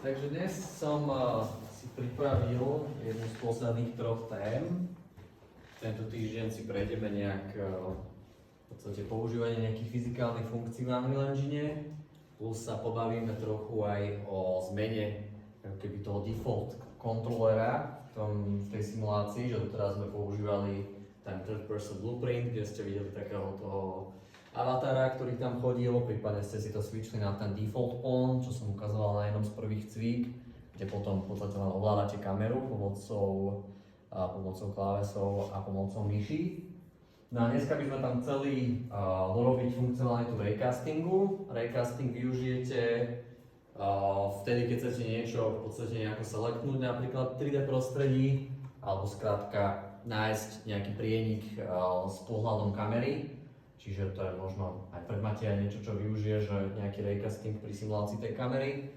Takže dnes som si pripravil jednu z posledných troch tém. Tento týždeň si prejdeme nejak v podstate používanie nejakých fyzikálnych funkcií v Unreal Engine, plus sa pobavíme trochu aj o zmene ako keby toho default kontrolera v tej simulácii, že doteraz sme používali ten third person blueprint, kde ste videli takého toho avatara, ktorý tam chodil, prípadne ste si to switchli na ten default pawn, čo som ukazoval na jednom z prvých cvík, kde potom v podstate len ovládate kameru pomocou klávesov a pomocou myši. No a dneska by sme tam chceli dorobiť funkcionalitu raycastingu. Raycasting využijete vtedy, keď chcete niečo v podstate nejako selektnúť, napríklad v 3D prostredí, alebo skrátka nájsť nejaký prienik s pohľadom kamery. Čiže to je možno aj predmáte aj niečo, čo využije, že nejaký raycasting pri simulácii tej kamery,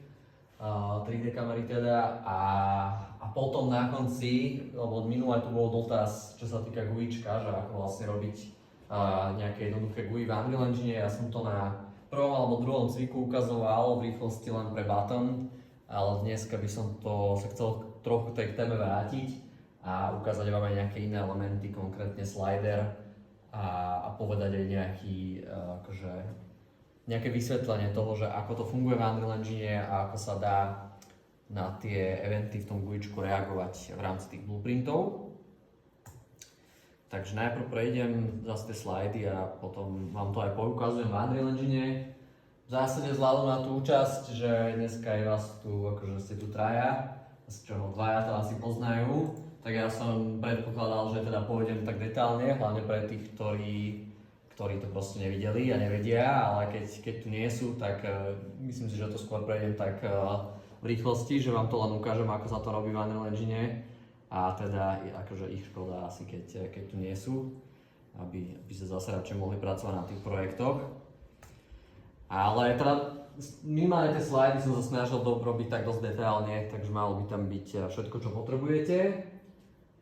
3D kamery teda. A potom na konci, lebo minulé tu bol dotaz, čo sa týka GUIčka, že ako vlastne robiť nejaké jednoduché GUI v Unreal Engine. Ja som to na prvom alebo druhom cviku ukazoval v rýchlosti len pre button, ale dneska by som sa chcel trochu tej téme vrátiť a ukázať vám aj nejaké iné elementy, konkrétne slider, a povedať aj nejaké vysvetlenie toho, že ako to funguje v Unreal Engine a ako sa dá na tie eventy v tom GUIčku reagovať v rámci tých blueprintov. Takže najprv prejdem zase tie slajdy a potom vám to aj poukazujem v Unreal Engine. V zásade vzhľadom na tú účasť, že dneska je vás tu, akože ste tu traja, z čoho dvaja to asi poznajú, tak ja som predpokladal, že teda pôjdem tak detálne, hlavne pre tých, ktorí to proste nevideli a nevedia, ale keď tu nie sú, tak myslím si, že to skôr prejdem tak v rýchlosti, že vám to len ukážem, ako sa to robí v Unreal Engine, a teda akože ich škoda asi, keď tu nie sú, aby sa zase radšej mohli pracovať na tých projektoch. Ale teda minimálne tie slajdy som sa snažil robiť tak dosť detálne, takže malo by tam byť všetko, čo potrebujete.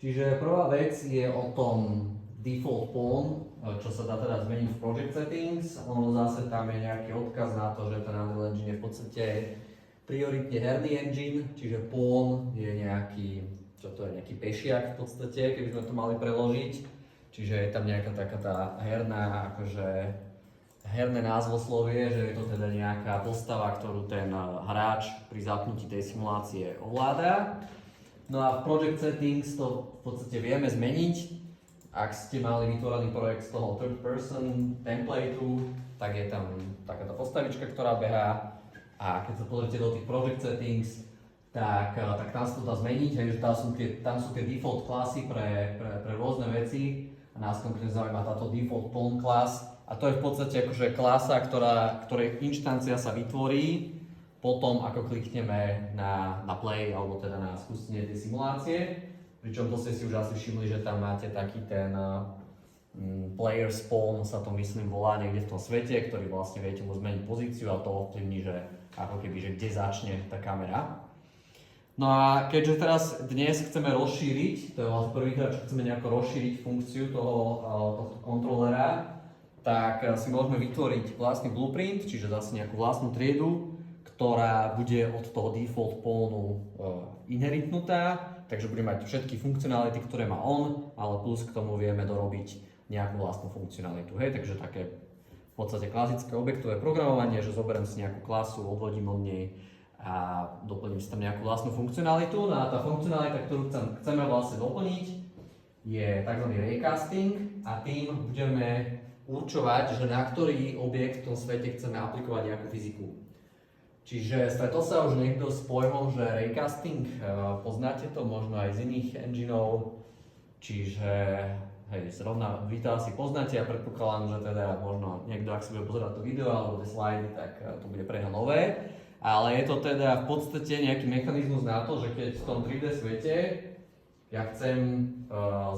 Čiže prvá vec je o tom default pawn, čo sa dá teda zmeniť v project settings. Ono zase tam je nejaký odkaz na to, že ten Unreal Engine je v podstate prioritne herný engine, čiže pawn je nejaký pešiak v podstate, keby sme to mali preložiť. Čiže je tam nejaká taká tá herná, herné názvoslovie, že je to teda nejaká postava, ktorú ten hráč pri zapnutí tej simulácie ovláda. No a v Project Settings to v podstate vieme zmeniť. Ak ste mali vytvorený projekt z toho third person templateu, tak je tam takáto postavička, ktorá behá. A keď sa pozrite do tých Project Settings, tak tam sa to dá zmeniť, že tam sú tie default klasy pre rôzne veci. A nás konkrétne zaujíma táto default pawn class. A to je v podstate akože klasa, ktorej inštancia sa vytvorí potom, ako klikneme na play, alebo teda na spustenie tej simulácie. Pričom to ste si už asi všimli, že tam máte taký ten player spawn, sa to myslím volá niekde v tom svete, ktorý vlastne viete mu zmeniť pozíciu a to ovplyvní, že ako keby, že kde začne tá kamera. No a keďže teraz dnes chceme rozšíriť, to je vlastne prvýkrát, čo chceme nejako rozšíriť funkciu tohto kontrolera, tak si môžeme vytvoriť vlastný blueprint, čiže zase nejakú vlastnú triedu, ktorá bude od toho default pawnu inheritnutá, takže bude mať všetky funkcionality, ktoré má on, ale plus k tomu vieme dorobiť nejakú vlastnú funkcionalitu. Hej, takže také v podstate klasické objektové programovanie, že zoberiem si nejakú klasu, odvodím od nej a doplním si tam nejakú vlastnú funkcionalitu. No a tá funkcionalita, ktorú chceme vlastne doplniť, je tzv. Raycasting a tým budeme určovať, že na ktorý objekt v tom svete chceme aplikovať nejakú fyziku. Čiže stretol sa už niekto s pojmom, že raycasting, poznáte to možno aj z iných engineov, čiže hej, zrovna vy to asi poznáte a predpokladám, že teda možno niekto, ak si bude pozerať to video alebo tie slajdy, tak to bude pre neho nové. Ale je to teda v podstate nejaký mechanizmus na to, že keď v tom 3D svete ja chcem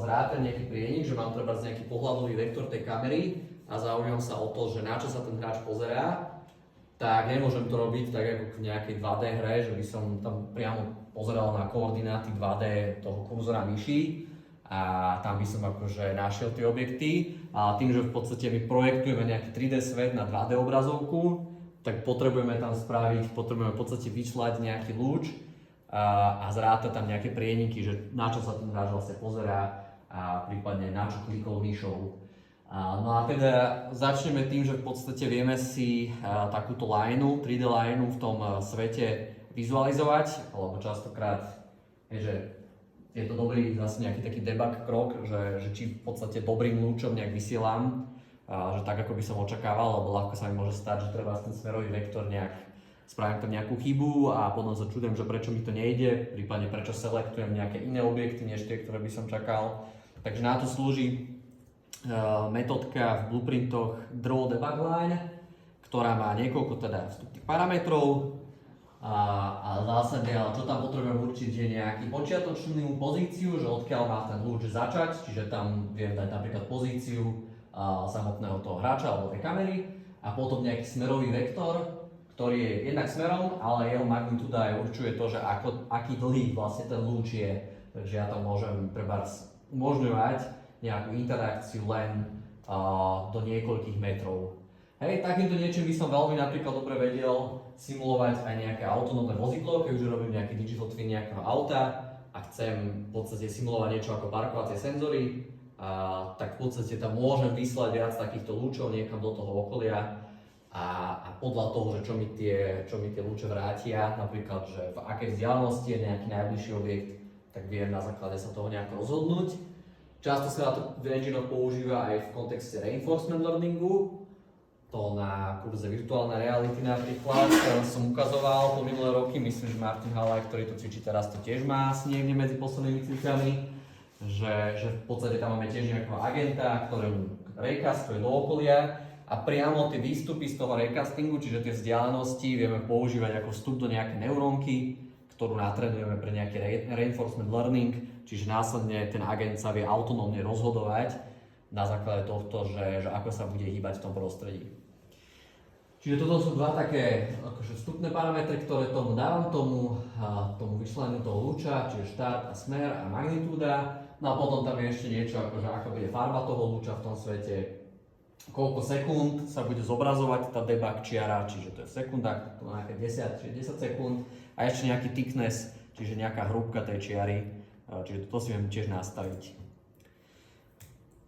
zrátať nejaký prienik, že mám treba nejaký pohľadový vektor tej kamery a zaujímam sa o to, že na čo sa ten hráč pozerá, tak nemôžem to robiť tak ako v nejakej 2D hre, že by som tam priamo pozeral na koordináty 2D toho kurzora myši a tam by som akože našiel tie objekty. A tým, že v podstate my projektujeme nejaký 3D svet na 2D obrazovku, tak potrebujeme v podstate vyšľať nejaký lúč a zrátať tam nejaké prieniky, že na čo sa ten hráč vlastne pozerá a prípadne na čo klikol myšou. No a teda začneme tým, že v podstate vieme si takúto lineu, 3D lineu v tom svete vizualizovať, alebo častokrát že je to dobrý zase nejaký taký debug krok, že či v podstate dobrým lúčom nejak vysielam, že tak ako by som očakával, lebo ľahko sa mi môže stať, že treba ten smerový vektor spravím tam nejakú chybu a potom sa čudujem, že prečo mi to nejde, prípadne prečo selektujem nejaké iné objekty než tie, ktoré by som čakal. Takže na to slúži metódka v blueprintoch Draw Debug Line, ktorá má niekoľko teda vstupných parametrov a zásade, ale čo tam potrebujem určiť, je nejaký počiatočnú pozíciu, že odkiaľ má ten lúč začať, čiže tam viem dať napríklad pozíciu samotného toho hráča alebo tej kamery a potom nejaký smerový vektor, ktorý je jednak smerom, ale jeho magnitúda aj určuje to, že aký dlhý vlastne ten lúč je. Takže ja tam môžem trebárs umožňovať nejakú interakciu len do niekoľkých metrov. Hej, takýmto niečím by som veľmi napríklad dobre vedel simulovať aj nejaké autonómne vozidlo, keď už robím nejaký digital twin nejakého auta a chcem v podstate simulovať niečo ako parkovacie senzory, tak v podstate tam môžem vyslať viac takýchto lúčov niekam do toho okolia a podľa toho, že čo mi tie lúče vrátia, napríklad, že v akej vzdialenosti je nejaký najbližší objekt, tak viem na základe sa toho nejako rozhodnúť. Často sa to v engine používa aj v kontexte reinforcement learningu. To na kurze virtuálnej reality napríklad som ukazoval po minulé roky, myslím, že Martin Halaj, ktorý to cvičí teraz, to tiež má asi niekde medzi poslednými cvikami, že v podstate tam máme tiež nejakého agenta, ktorý recastuje do okolia a priamo tie výstupy z toho recastingu, čiže tie vzdialenosti, vieme používať ako vstup do nejaké neurónky, ktorú natrenujeme pre nejaký reinforcement learning, čiže následne ten agent sa vie autonómne rozhodovať na základe tohto, že ako sa bude hýbať v tom prostredí. Čiže toto sú dva také akože vstupné parametre, ktoré dávam tomu vyšľaniu toho lúča, čiže štart a smer a magnitúda. No a potom tam je ešte niečo, akože aká bude farba toho lúča v tom svete, koľko sekúnd sa bude zobrazovať tá debug čiara, čiže to je v sekundách, to má nejaké 10 sekúnd a ešte nejaký thickness, čiže nejaká hrúbka tej čiary, čiže to si viem tiež nastaviť.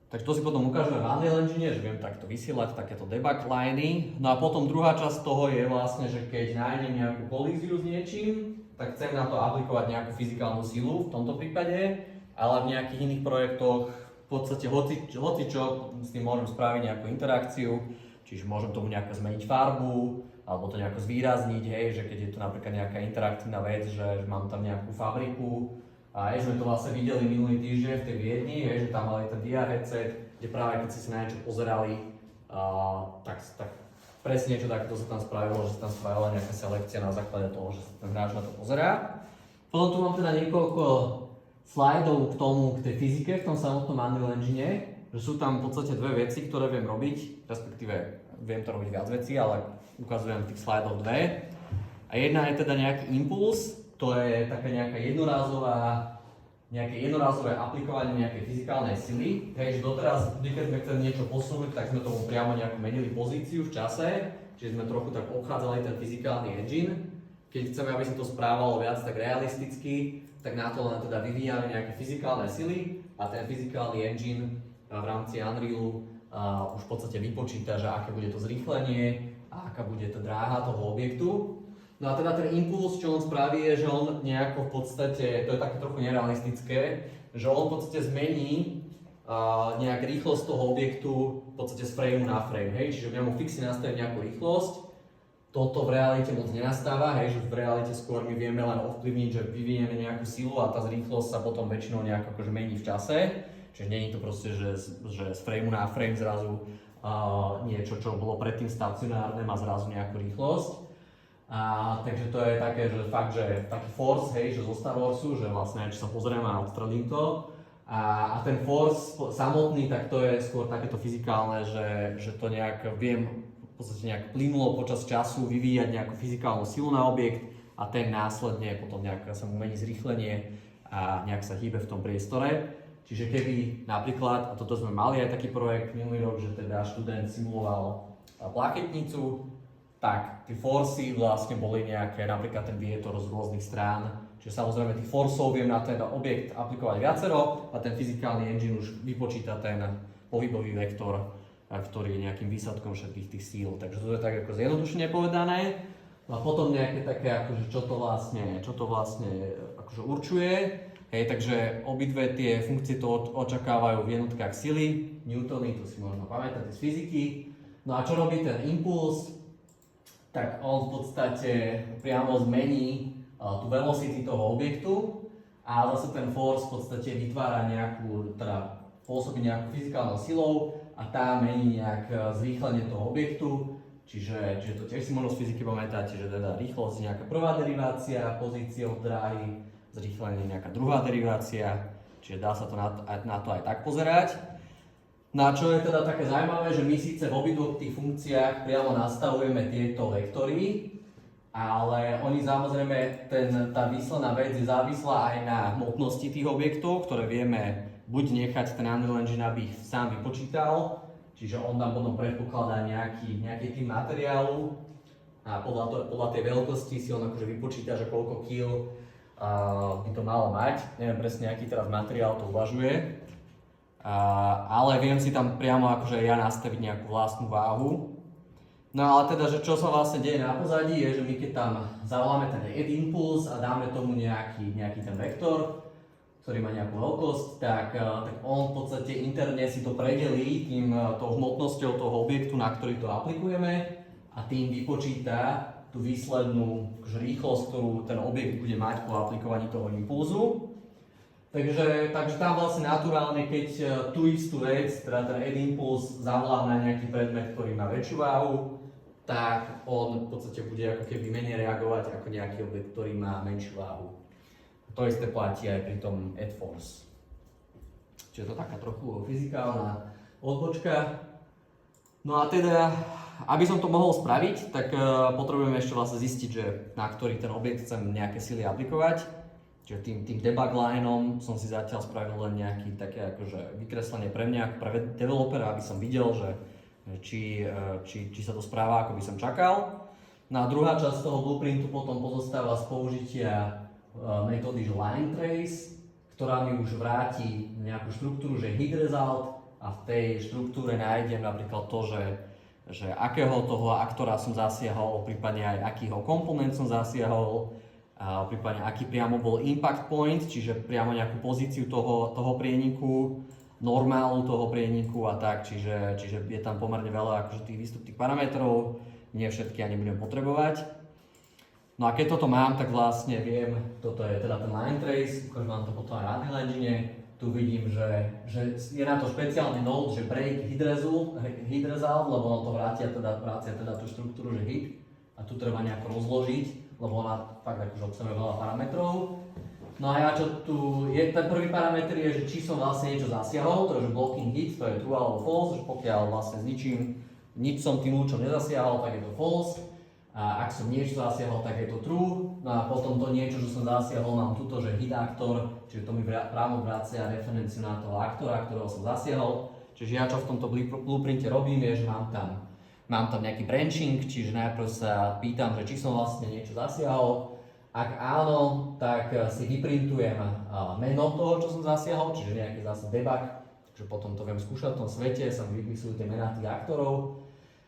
Takže to si potom ukážeme v Unreal Engine, že viem takto vysielať takéto debug liney. No a potom druhá časť toho je vlastne, že keď nájdem nejakú kolíziu s niečím, tak chcem na to aplikovať nejakú fyzikálnu silu v tomto prípade, ale v nejakých iných projektoch v podstate hocičo, s tým môžem spraviť nejakú interakciu, čiže môžem tomu nejako zmeniť farbu, alebo to nejako zvýrazniť, hej, že keď je to napríklad nejaká interaktívna vec, že mám tam nejakú fabriku, a sme to vlastne videli minulý týždeň v tej Viedni, že tam mali ten VR headset, kde práve keď si na niečo pozerali, tak presne niečo takéto sa tam spravilo, že sa tam spravila nejaká selekcia na základe toho, že sa ten hráč na to pozerá. Potom tu mám teda niekoľko slajdov k tej fyzike v tom samotnom Unreal Engine, že sú tam v podstate dve veci, ktoré viem robiť, respektíve viem to robiť viac vecí, ale ukazujem tých slajdov dve. A jedna je teda nejaký impuls, to je také nejaké jednorázové aplikovanie nejakej fyzikálnej sily. Hej, že doteraz, keď sme chceli niečo posunúť, tak sme tomu priamo nejako menili pozíciu v čase, čiže sme trochu tak obchádzali ten fyzikálny engine. Keď chceme, aby sa to správalo viac tak realisticky, tak na to len teda vyvíjame nejaké fyzikálne sily a ten fyzikálny engine v rámci Unrealu už v podstate vypočíta, že aké bude to zrýchlenie a aká bude tá dráha toho objektu. No a teda ten impuls, čo on spraví, je, že on nejako v podstate, to je také trochu nerealistické, že on v podstate zmení nejak rýchlosť toho objektu v podstate z frameu na frame, hej, čiže ja mu fixne nastavím nejakú rýchlosť. Toto v realite moc nenastáva, hej, že v realite skôr my vieme len ovplyvniť, že vyvinieme nejakú silu a tá rýchlosť sa potom väčšinou nejako akože mení v čase. Čiže nie je to proste, že z frameu na frame zrazu niečo, čo bolo predtým stacionárne, má zrazu nejakú rýchlosť. Takže to je také, že fakt, že taký force, hej, že zo Star Warsu, že vlastne, či sa pozrieme a odstrelím to. A ten force samotný, tak to je skôr takéto fyzikálne, že to nejak viem v podstate nejak plynulo počas času vyvíjať nejakú fyzikálnu silu na objekt a ten následne potom nejak sa mu mení zrýchlenie a nejak sa hýbe v tom priestore. Čiže keby napríklad, a toto sme mali aj taký projekt minulý rok, že teda študent simuloval plaketnicu, tak tie forcey vlastne boli nejaké, napríklad ten vietor z rôznych strán. Čiže samozrejme tých forceov viem na ten objekt aplikovať viacero a ten fyzikálny engine už vypočíta ten pohybový vektor, ktorý je nejakým výsledkom všetkých tých síl. Takže to je tak ako zjednodušene povedané. No a potom nejaké také, akože čo to vlastne akože určuje. Hej, takže obidve tie funkcie to očakávajú v jednotkách sily, newtony, to si možno pamätáte z fyziky. No a čo robí ten impuls? Tak on v podstate priamo zmení tú velocity toho objektu a zase ten force v podstate vytvára pôsobí nejakú fyzikálnou silou a tá mení nejak zrýchlenie toho objektu. Čiže to tiež si možno z fyziky pamätáte, že teda rýchlosť je nejaká prvá derivácia, pozícia od dráhy, zrýchlenie nejaká druhá derivácia, čiže dá sa to na to aj tak pozerať. No a čo je teda také zaujímavé, že my síce v obidvoch tých funkciách priamo nastavujeme tieto vektory, ale oni samozrejme, tá výsledná vec je závislá aj na hmotnosti tých objektov, ktoré vieme buď nechať ten Unreal Engine, aby ich sám vypočítal, čiže on tam potom predpokladá nejaký typ materiálu a podľa tej veľkosti si on akože vypočíta, že koľko kil by to malo mať. Neviem presne, aký teraz materiál to uvažuje, ale viem si tam priamo akože ja nastaviť nejakú vlastnú váhu. No ale teda, že čo sa vlastne deje na pozadí, je, že my keď tam zavoláme ten add impuls a dáme tomu nejaký ten vektor, ktorý má nejakú veľkosť, tak on v podstate interne si to predelí tou hmotnosťou toho objektu, na ktorý to aplikujeme a tým vypočíta tú výslednú rýchlosť, ktorú ten objekt bude mať po aplikovaní toho impulzu. Takže tam vlastne naturálne, keď tú istú vec, teda ten add impuls zavolá na nejaký predmet, ktorý má väčšiu váhu, tak on v podstate bude ako keby menej reagovať ako nejaký objekt, ktorý má menšiu váhu. To isté platí aj pri tom add force. Čiže to taká trochu fyzikálna odbočka. No a teda, aby som to mohol spraviť, tak potrebujeme ešte vlastne zistiť, že na ktorý ten objekt chcem nejaké sily aplikovať. Čiže tým debug lineom som si zatiaľ spravil len nejaké také akože vykreslenie pre mňa, ako pre developera, aby som videl, že či sa to správa, ako by som čakal. No a druhá časť toho blueprintu potom pozostáva z použitia metódy line trace, ktorá mi už vráti nejakú štruktúru, že hit result a v tej štruktúre nájdem napríklad to, že akého toho aktora som zasiahol, prípadne aj akýho komponent som zasiahol, a prípadne aký priamo bol impact point, čiže priamo nejakú pozíciu toho prieniku, normálu toho prieniku a tak, čiže je tam pomerne veľa akože tých výstupných parametrov, nie všetky ani budem potrebovať. No a keď toto mám, tak vlastne viem, toto je teda ten line trace, ukážem vám to potom aj na Unreal Engine, tu vidím, že je na to špeciálny node, že break hit result, lebo on to vracia teda tú štruktúru, že hit a tu treba nejako rozložiť, lebo ona fakt akože obsahuje veľa parametrov. No a ja čo tu je, ten prvý parameter je, že či som vlastne niečo zasiahol, to je že blocking hit, to je true alebo false, že pokiaľ vlastne nič som tým lúčom nezasiahol, tak je to false. A ak som niečo zasiahol, tak je to true. No a potom to niečo, čo som zasiahol, mám tuto, že hit aktor, čiže to mi právo vracia referenciu na toho aktora, ktorého som zasiahol. Čiže ja čo v tomto blueprinte robím, je, že mám tam nejaký branching, čiže najprv sa pýtam, že či som vlastne niečo zasiahol. Ak áno, tak si vyprintujem meno toho, čo som zasiahol, čiže nejaký zase debug, že potom to viem skúšať v tom svete, sa mi vypisujú tie mená tých aktorov.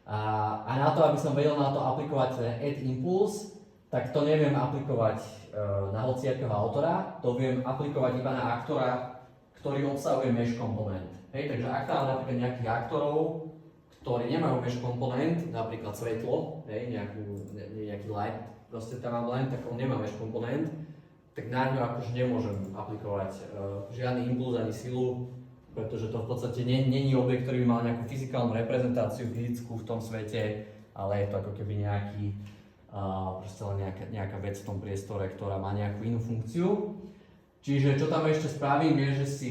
A na to, aby som vedel na to aplikovať ten add impulse, tak to neviem aplikovať na hociakého autora, to viem aplikovať iba na aktora, ktorý obsahuje mesh komponent. Hej, takže ak tam napríklad nejakých aktorov, ktorí nemajú mesh komponent, napríklad svetlo, hej, nejaký light, proste tam mám len, tak on nemá mesh komponent, tak na ňu akože nemôžem aplikovať žiadny impuls ani silu, pretože to v podstate není objekt, ktorý by mal nejakú fyzikálnu reprezentáciu fyzickú v tom svete, ale je to ako keby proste len nejaká vec v tom priestore, ktorá má nejakú inú funkciu. Čiže čo tam ešte spravím je, že si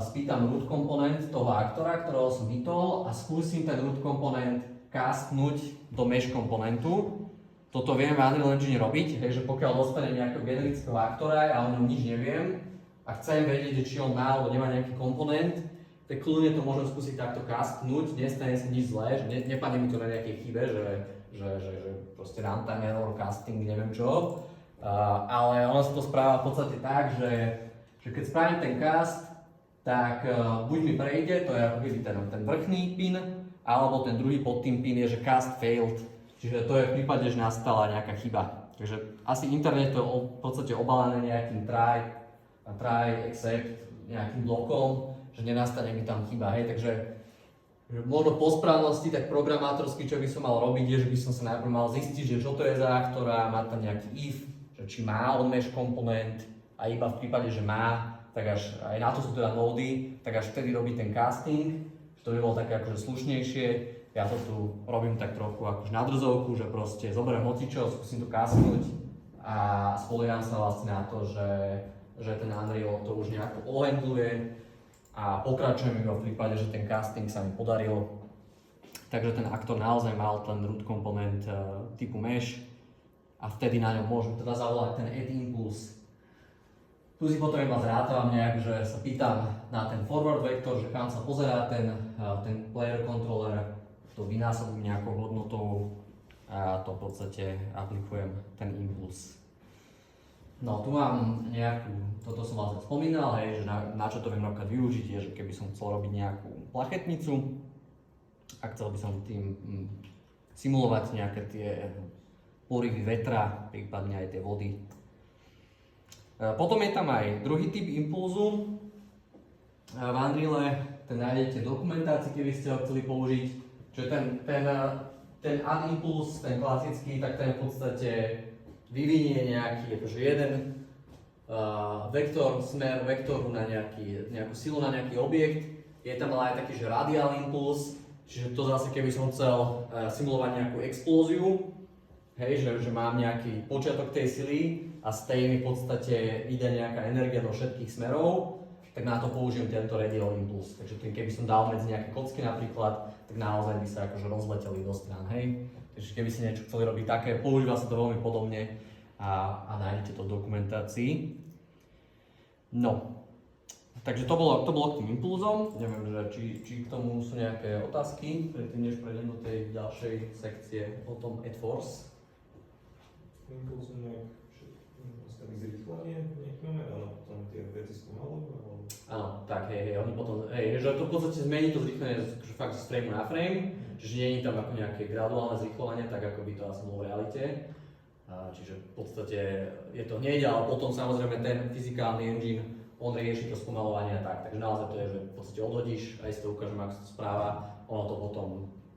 spýtam root komponent toho aktora, ktorého som hitol a skúsim ten root komponent castnúť do mesh komponentu. Toto viem v Unreal Engine robiť, že pokiaľ dostanem nejakého generického aktora a o ňom nič neviem, a chcem vedieť, či on má alebo nemá nejaký komponent, tak kľudne to môžem skúsiť takto castnúť, nestane sa nič zlé, že nepadne mi to na nejakej chybe, že že proste runtime error, casting, neviem čo. Ale ono sa to správa v podstate tak, že keď spravím ten cast, tak buď mi prejde, to je ako keby ten vrchný pin, alebo ten druhý pod tým pin je, že cast failed, čiže to je v prípade, že nastala nejaká chyba. Takže asi internet to je v podstate obalené nejakým try, except, nejakým blokom, že nenastane mi tam chyba, hej, takže možno po správnosti, tak programátorsky, čo by som mal robiť, je, že by som sa najprv mal zistiť, že čo to je za aktora, má tam nejaký if, že či má on mesh komponent a iba v prípade, že má, tak až aj na to sú teda nódy, tak až vtedy robí ten casting, že to by bolo také akože slušnejšie. Ja to tu robím tak trochu akože na drzovku, že proste zoberiem hocičo, skúsim to castnúť a spolieham sa vlastne na to, že ten Unreal to už nejako ohandluje a pokračujem iba v prípade, že ten casting sa mi podaril. Takže ten aktor naozaj mal ten root komponent typu mesh a vtedy na ňom môžem teda zavolať ten add impulse. Tu si potom iba zrátavam nejak, že sa pýtam na ten forward vektor, že kam sa pozerá ten player controller, to vynásobím nejakou hodnotou a to v podstate aplikujem ten impuls. No tu mám nejakú, toto som vlastne spomínal, hej, že na čo to viem napríklad využiť, je, že keby som chcel robiť nejakú plachetnicu a chcel by som tým simulovať nejaké tie porivy vetra, prípadne aj tie vody. Potom je tam aj druhý typ impulzu. V Unreale ten nájdete v dokumentácii, keby ste ho chceli použiť. Čiže ten add impuls, ten klasický, tak ten v podstate vyvinie nejaký akože jeden vektor, smer vektoru na nejakú silu na nejaký objekt. Je tam ale aj taký, že radial impuls, čiže to zase keby som chcel simulovať nejakú explóziu, hej, že mám nejaký počiatok tej sily a z tej mi v podstate ide nejaká energia do všetkých smerov, tak na to použijem tento radial impuls. Takže keby som dal medzi nejaké kocky napríklad, tak naozaj by sa akože rozleteli do strán, hej. Takže keby ste niečo chceli robiť také, používa sa to veľmi podobne a nájdete to v dokumentácii. No, takže to bolo k tým impulzom. Neviem, že či k tomu sú nejaké otázky, predtým než prejdem do tej ďalšej sekcie o tom add force. Impulzom nastaviť zrýchlenie nejaký moment, ale potom tie veci spomalujú? Áno, tak hej, oni potom, že to v podstate zmení to zrýchlenie fakt z frame na frame, čiže nie je tam ako nejaké graduálne zrýchlovanie, tak ako by to asi bolo v realite. Čiže v podstate je to hneď, ale potom samozrejme ten fyzikálny engine, on rieši to spomalovanie a tak, takže naozaj to je, že v podstate odhodíš, aj si to ukážem, ako sa to správa, ono to potom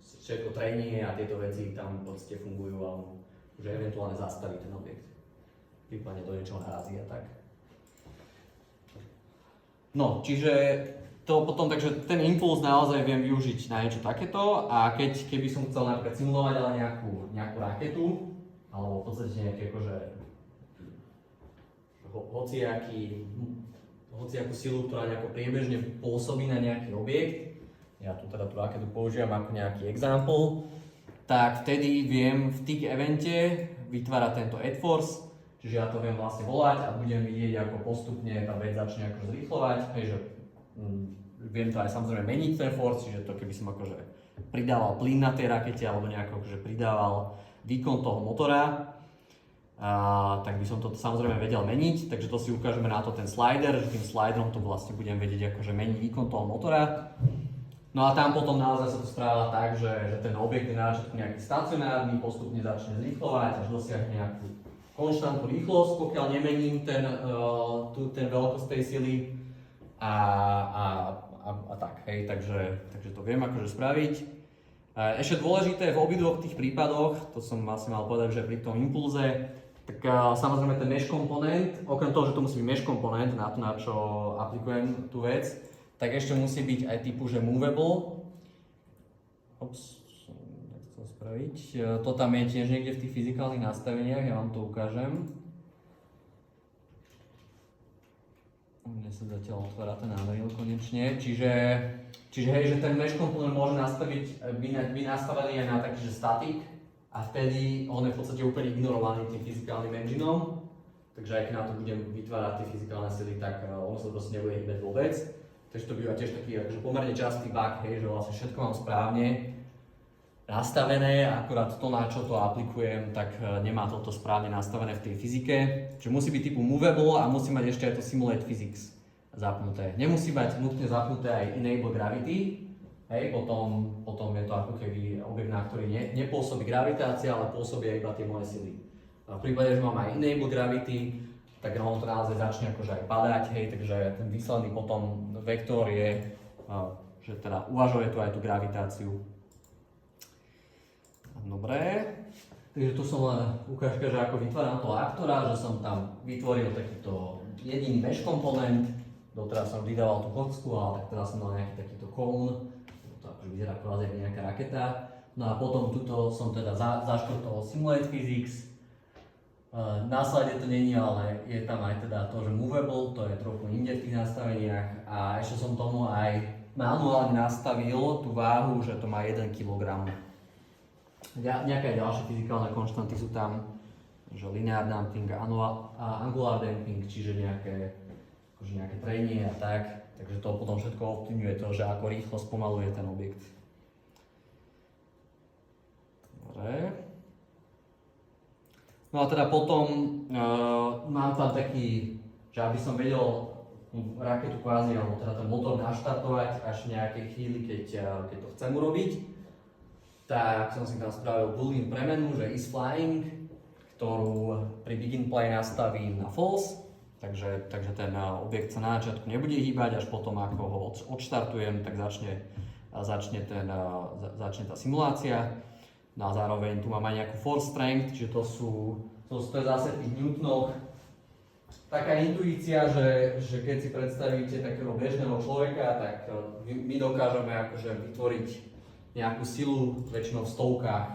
všetko trénie a tieto veci tam v podstate fungujú a on už eventuálne zastaví ten objekt. Prípadne do niečoho narazí a tak. No, čiže to potom, takže ten impuls naozaj viem využiť na niečo takéto a keby som chcel napríklad simulovať ale nejakú raketu, alebo v podstate nejaké akože hociakú silu, ktorá nejako priebežne pôsobí na nejaký objekt, ja tu teda tú raketu používam ako nejaký example, tak vtedy viem v tick evente vytvárať tento add force, čiže ja to viem vlastne volať a budem vidieť, ako postupne tá vec začne akože zrýchlovať, že viem to aj samozrejme meniť ten force, čiže to keby som akože pridával plyn na tej rakete alebo nejako akože pridával výkon toho motora, tak by som to samozrejme vedel meniť, takže to si ukážeme na to ten slider, že tým sliderom to vlastne budem vedieť akože meniť výkon toho motora. No a tam potom naozaj sa to správa tak, že ten objekt je na začiatku nejaký stacionárny, postupne začne zrýchlovať, až dosiahne nejakú konštantnú rýchlosť, pokiaľ nemením ten veľkosť tej sily a tak, hej, takže to viem akože spraviť. Ešte dôležité v obidvoch tých prípadoch, to som asi mal povedať, že pri tom impulze, tak samozrejme ten mesh komponent, okrem toho, že to musí byť mesh komponent na to, na čo aplikujem tú vec, tak ešte musí byť aj typu, že movable. Ops, tak to chcem spraviť. To tam je tiež niekde v tých fyzikálnych nastaveniach, ja vám to ukážem. Mne sa zatiaľ otvára ten Unreal konečne, čiže hej, že ten mesh komponent môže nastaviť, byť nastavený aj na taký, že static a vtedy on je v podstate úplne ignorovaný tým fyzikálnym engineom, takže aj keď na to budem vytvárať tie fyzikálne sily, tak ono sa proste nebude hýbať vôbec. Takže to býva tiež taký akože pomerne častý bug, hej, že vlastne všetko mám správne nastavené, akurát to, na čo to aplikujem, tak nemá toto správne nastavené v tej fyzike. Čiže musí byť typu movable a musí mať ešte aj to simulate physics zapnuté. Nemusí mať nutne zapnuté aj enable gravity, hej, potom je to ako keby objekt, na ktorý nepôsobí gravitácia, ale pôsobia iba tie moje sily. A v prípade, že mám aj enable gravity, tak ono to naozaj začne akože aj padať, hej, takže ten výsledný potom vektor je, že teda uvažuje tu aj tú gravitáciu. Dobre, takže tu som len ukážka, že ako vytváram toho aktora, že som tam vytvoril takýto jediný mesh komponent, doteraz som vydával tú kocku, ale tak teraz som mal nejaký takýto cone, to akože vyzerá kvázi ako nejaká raketa. No a potom tuto som teda zaškrtol simulate physics. Na slide to není, ale je tam aj teda to, že movable, to je trochu inde v tých nastaveniach a ešte som tomu aj manuálne nastavil tú váhu, že to má 1 kg. Nejaké ďalšie fyzikálne konštanty sú tam, že linear damping a angular damping, čiže nejaké trenie a tak. Takže to potom všetko ovplyvňuje to, že ako rýchlo spomaluje ten objekt. Dobre. No a teda potom mám tam taký, že aby som vedel tú raketu kvázi, alebo teda ten motor naštartovať až v nejakej chvíli, keď to chcem urobiť, tak som si tam spravil boolean premenu, že is flying, ktorú pri begin play nastavím na false, takže ten objekt sa na začiatku nebude hýbať, až potom ako ho odštartujem, tak začne tá simulácia. No a zároveň tu mám aj nejakú force strength, čiže to je zase v tých newtonoch taká intuícia, že keď si predstavíte takého bežného človeka, tak my dokážeme akože vytvoriť nejakú silu väčšinou v stovkách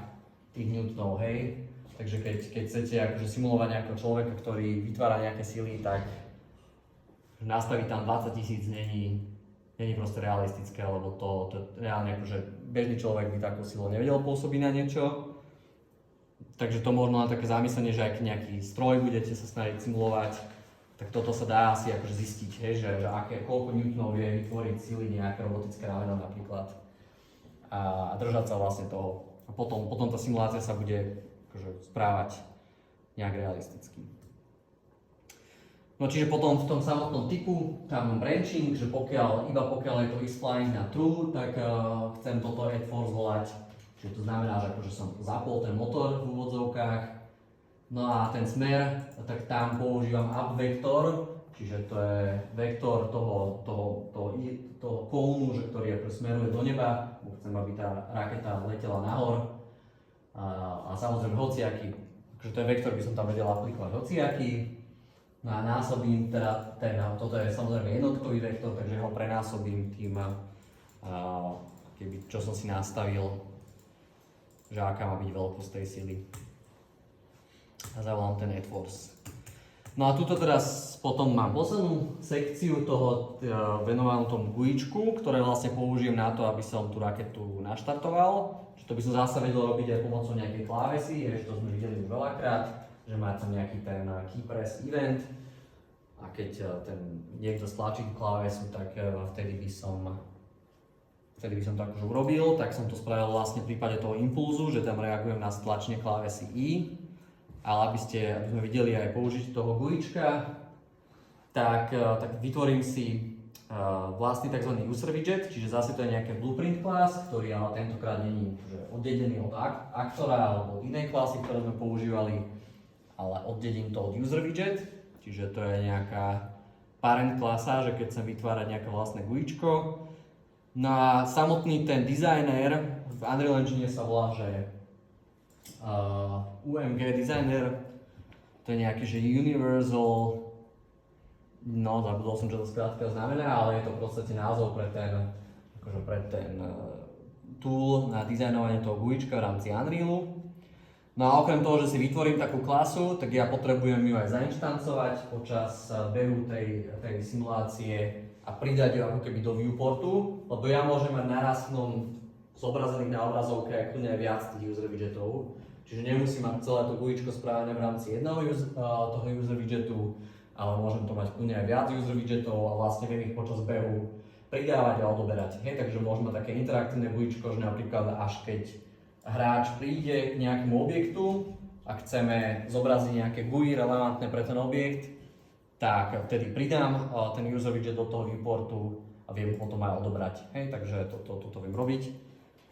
tých newtonov, hej. Takže keď chcete akože simulovať nejakého človeka, ktorý vytvára nejaké sily, tak nastaviť tam 20 000 není proste realistické, lebo to reálne akože bežný človek by takú silu nevedel pôsobiť na niečo. Takže to možno na také zamyslenie, že ak nejaký stroj budete sa snažiť simulovať, tak toto sa dá asi akože zistiť, hej, že koľko newtonov vie vytvoriť sily nejaké robotické rameno napríklad. A držať sa vlastne toho. A potom tá simulácia sa bude akože správať nejak realisticky. No čiže potom v tom samotnom typu tam mám branching, že iba pokiaľ je to is flying na true, tak chcem toto add force volať. Čiže to znamená, že akože som zapol ten motor v úvodzovkách. No a ten smer, tak tam používam up vektor, čiže to je vektor toho kónu, ktorý ako smeruje do neba. Chcem, aby tá raketa letela nahor. A samozrejme hociaký, akože ten vektor by som tam vedel aplikovať hociaký. No a násobím teda toto je samozrejme jednotkový vektor, takže ho prenásobím tým, čo som si nastavil, že aká má byť veľkosť tej sily. A zavolám ten add force. No a tuto teraz potom mám poslednú sekciu toho venovanú tomu gujičku, ktoré vlastne použijem na to, aby som tú raketu naštartoval. Čiže to by som zase vedel robiť aj pomocou nejakej klávesy, to sme videli už veľakrát, že má tam nejaký ten key press event a keď niekto stlačí tú klávesu, tak vtedy by som to akože urobil, tak som to spravil vlastne v prípade toho impulzu, že tam reagujem na stlačenie klávesy I. Ale aby sme videli aj použitie toho gujička, tak vytvorím si vlastný tzv. User widget, čiže zase to je nejaký blueprint class, ktorý ale tentokrát není oddedený od aktora alebo od inej klasy, ktoré sme používali, ale oddedím to od user widget, čiže to je nejaká parent klasa, že keď chcem vytvárať nejaké vlastné gujičko. No a samotný ten designer v Unreal Engine sa volá, že UMG designer, to je nejaký, že universal, no zabudol som, čo to skrátka znamená, ale je to v podstate názov pre ten tool na dizajnovanie toho gujička v rámci Unrealu. No a okrem toho, že si vytvorím takú klasu, tak ja potrebujem ju aj zainštancovať počas behu tej simulácie a pridať ju ako keby do viewportu, lebo ja môžem mať naraznom zobrazených na obrazovke aj kľudne aj viac tých user widgetov. Čiže nemusím mať celé to gujičko správené v rámci jedného toho user widgetu, ale môžem to mať kľudne aj viac user widgetov a vlastne viem ich počas behu pridávať a odoberať. Takže môžem mať také interaktívne gujičko, že napríklad až keď hráč príde k nejakému objektu a chceme zobraziť nejaké GUI relevantné pre ten objekt, tak vtedy pridám ten user widget do toho viewportu a viem potom aj odobrať. Hej, takže toto viem robiť.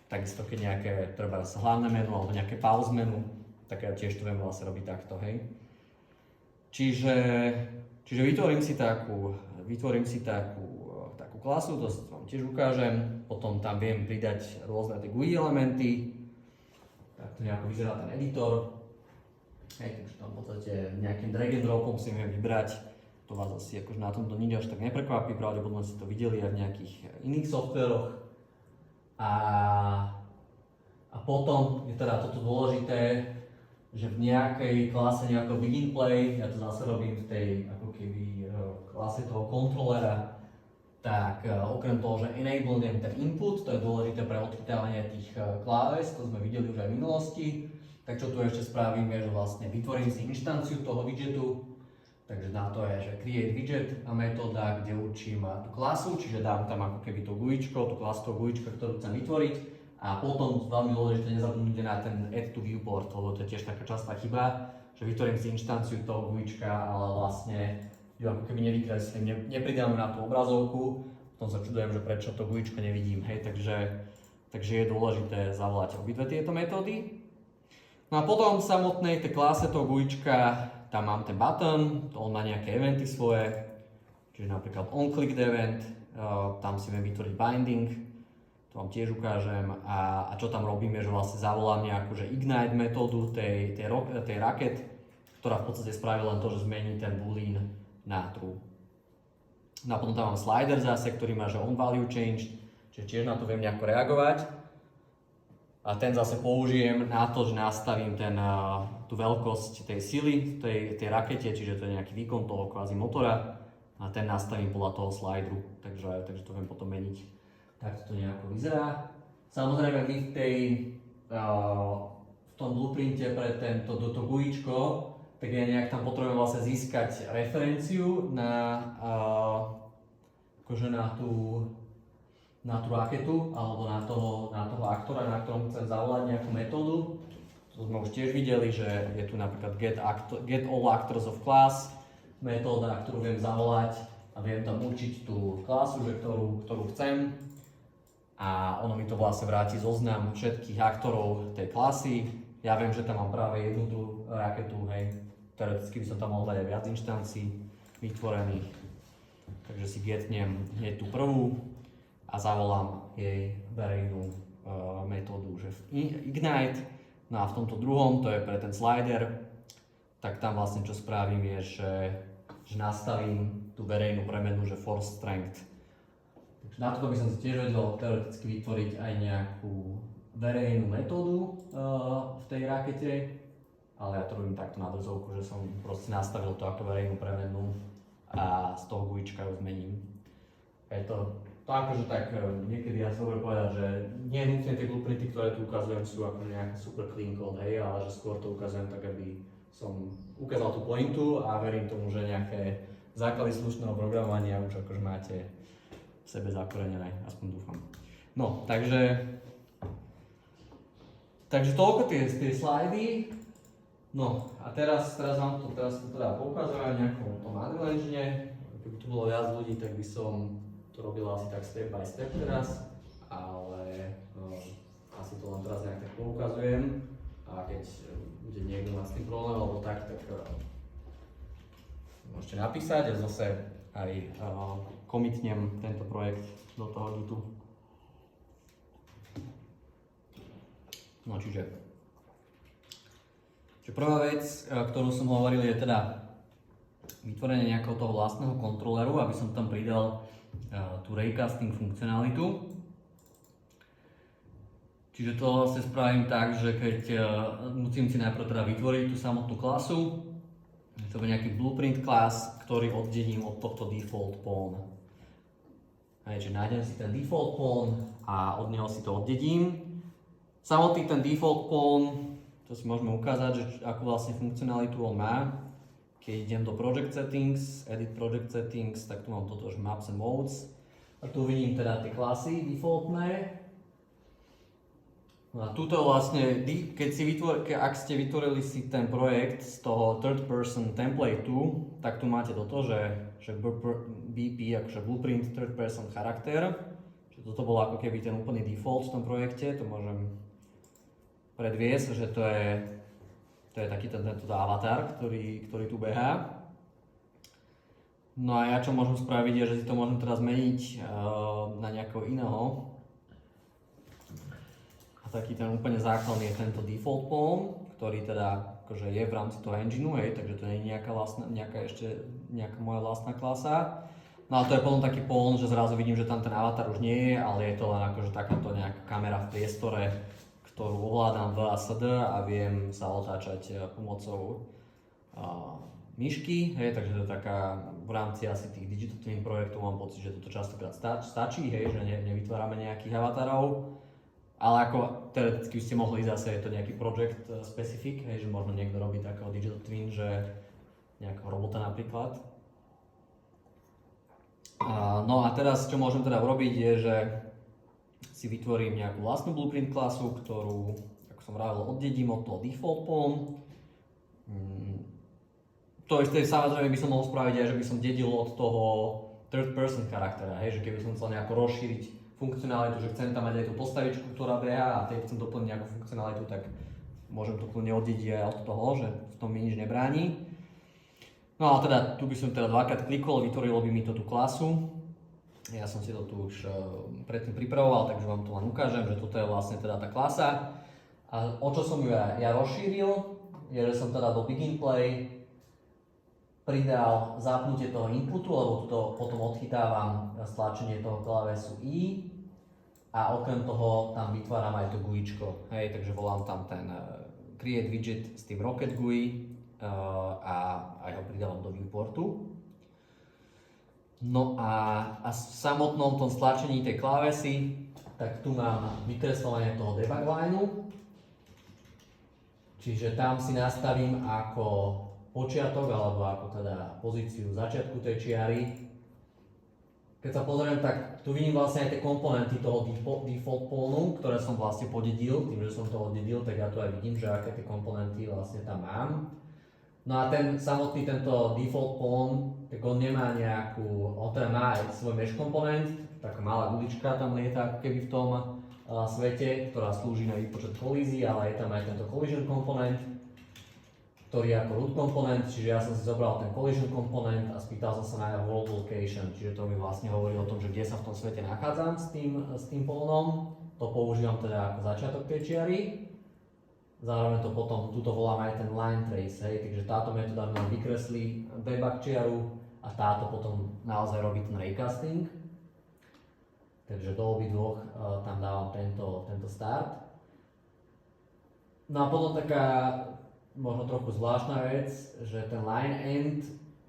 Takisto keď nejaké treba hlavné menu alebo nejaké pause menu, tak ja tiež to viem vlastne robiť takto, hej. Čiže vytvorím si takú klasu, to vám tiež ukážem, potom tam viem pridať rôzne tie GUI elementy, tak to nejako vyzerá ten editor. Hej, takže tam v podstate nejakým drag and dropom si viem vybrať, to vás asi akože na tomto nič až tak neprekvapí, pravdepodobne ste to videli aj v nejakých iných softveroch. A potom je teda toto dôležité, že v nejakej klase nejakého begin play, ja to zase robím v tej ako keby klase toho kontrolera, tak okrem toho, že enablujem ten input, to je dôležité pre odchytávanie tých kláves, to sme videli už aj v minulosti, tak čo tu ešte spravím je, že vlastne vytvorím si inštanciu toho widgetu, takže na to je, že create widget a metóda, kde určím tú klasu, čiže dám tam ako keby to GUIčko, tú klasu toho GUIčka, ktorú chcem vytvoriť. A potom veľmi dôležité nezabudnite na ten add to viewport, lebo to je tiež taká častá chyba, že vytvorím si inštanciu toho GUIčka, ale vlastne ju ako keby nevykreslím, nepridám na tú obrazovku, potom sa čudujem, že prečo to GUIčko nevidím, hej, takže je dôležité zavolať obidve tieto metódy. No a potom v samotnej tej klase toho GUIčka, tam mám ten button, on má nejaké eventy svoje, čiže napríklad onClicked event, tam si viem vytvoriť binding, to vám tiež ukážem a čo tam robím je, že vlastne zavolám nejakú že ignite metódu tej raket, ktorá v podstate spraví len to, že zmení ten boolean na true. No a potom tam mám slider zase, ktorý má že on value change, čiže tiež na to viem nejako reagovať. A ten zase použijem na to, že nastavím tú veľkosť tej sily tej rakete, čiže to je nejaký výkon toho kvázi motora a ten nastavím podľa toho slideru, takže to viem potom meniť. Tak to nejako vyzerá. Samozrejme my v tom blueprinte pre toto GUIčko, tak ja nejak tam potrebujem vlastne získať referenciu na tú raketu alebo na toho aktora, na ktorom chcem zavolať nejakú metódu. To sme už tiež videli, že je tu napríklad get all actors of class metóda, ktorú viem zavolať a viem tam určiť tú klasu, ktorú chcem. A ono mi to vlastne vráti zoznam všetkých aktorov tej klasy. Ja viem, že tam mám práve jednu tú raketu, hej. Teoreticky by som tam mohol dať aj viac inštancií vytvorených. Takže si getnem hneď tú prvú a zavolám jej verejnú metódu, že ignite. No a v tomto druhom, to je pre ten slider, tak tam vlastne čo spravím je, že nastavím tú verejnú premenu, že force strength. Takže na to by som si tiež vedel teoreticky vytvoriť aj nejakú verejnú metódu v tej rakete, ale ja to robím takto na drzovku, že som proste nastavil to ako verejnú premenu a z toho GUIčka ju zmením. Je to akože tak niekedy ja sa dobre povedať, že nie nutne tie blueprinty, ktoré tu ukazujem, sú ako nejaký super clean code, hej, ale že skôr to ukazujem tak, aby som ukázal tú pointu a verím tomu, že nejaké základy slušného programovania už akože máte v sebe zakorenené, aspoň dúfam. No, takže toľko tie slajdy. No a teraz vám to teda poukazujem nejakom tom Unreal Engine. Keby tu bolo viac ľudí, tak by som to robil asi tak step by step teraz, ale asi to len teraz nejak tak poukazujem a keď bude niekto mať s tým problém alebo tak môžete napísať a zase aj commitnem tento projekt do toho Gitu. No čiže prvá vec, ktorú som hovoril, je teda vytvorenie nejakého toho vlastného kontroleru, aby som tam pridal tú raycasting funkcionalitu. Čiže to vlastne spravím tak, že keď musím si najprv teda vytvoriť tú samotnú klasu, to bude nejaký blueprint class, ktorý oddelím od tohto default pawn. Čiže nájdem si ten default pawn a od neho si to oddelím. Samotný ten default pawn, to si môžeme ukázať, že akú vlastne funkcionalitu on má. Keď idem do Project Settings, Edit Project Settings, tak tu mám toto, že Maps and Modes. A tu vidím teda tie klasy defaultné. No a tuto vlastne, ak ste vytvorili si ten projekt z toho third person templateu, tak tu máte toto, že BP, akože blueprint third person charakter. Čiže toto bolo ako keby ten úplný default v tom projekte, to môžem predviesť, že to je taký tento avatar, ktorý tu behá. No a ja čo môžem spraviť je, že si to môžem teraz zmeniť na nejakého iného. Taký ten úplne základný je tento default pawn, ktorý teda akože je v rámci toho engineu, hej, takže to nie je nejaká moja vlastná klasa. No a to je potom taký pawn, že zrazu vidím, že tam ten avatar už nie je, ale je to len akože takáto nejaká kamera v priestore, ktorú ovládam v ASD a viem sa otáčať pomocou myšky, hej, takže to je taká, v rámci asi tých Digital Twin projektov mám pocit, že toto častokrát stačí, hej, že nevytvárame nejakých avatarov. Ale ako teoreticky ste mohli zase, je to nejaký project specific, hej, že možno niekto robí takého digital twin, že nejakého robota napríklad. No a teraz, čo môžem teda urobiť, je, že si vytvorím nejakú vlastnú blueprint klasu, ktorú, ako som vravel, oddedím od toho default pawn. To isté samozrejme by som mohol spraviť aj, že by som dedil od toho third person charaktera, hej, že keby som chcel nejako rozšíriť funkcionalitu, že chcem tam mať aj tú postavičku, ktorá beha a tej chcem doplniť nejakú funkcionalitu, tak môžem to kľudne oddediť aj od toho, že v tom mi nič nebráni. No a teda tu by som teda dvakrát klikol, vytvorilo by mi to tú klasu. Ja som si to tu už predtým pripravoval, takže vám to len ukážem, že toto je vlastne teda tá klasa. A o čo som ju ja rozšíril, je, že som teda do Begin Play pridal zapnutie toho inputu, lebo to potom odchytávam stlačenie toho klávesu I a okrem toho tam vytváram aj to GUIčko, hej, takže volám tam ten create widget s tým Rocket GUI a aj ho pridávam do viewportu. No a v samotnom tom stlačení tej klávesy, tak tu mám vykreslovanie toho debug lineu, čiže tam si nastavím ako počiatok, alebo ako teda pozíciu začiatku tej čiary. Keď sa pozriem, tak tu vidím vlastne aj tie komponenty toho default pawnu, ktoré som vlastne podedil, tým, že som to oddedil, tak ja tu aj vidím, že aké tie komponenty vlastne tam mám. No a ten samotný tento default pawn, tak on nemá on teda má aj svoj mesh komponent, taká malá gulička tam lieta ako keby v tom svete, ktorá slúži na výpočet kolízií, ale je tam aj tento collision komponent, ktorý je ako root komponent, čiže ja som si zobral ten collision komponent a spýtal som sa na jeho world location, čiže to mi vlastne hovorí o tom, že kde sa v tom svete nachádzam s tým pawnom. To používam teda ako začiatok tej čiary. Zároveň to potom, tuto volám aj ten line trace, hej, takže táto metóda mi vykreslí debug čiaru a táto potom naozaj robí ten raycasting. Takže do obidvoch tam dávam tento start. No a potom taká možno trochu zvláštna vec, že ten line end,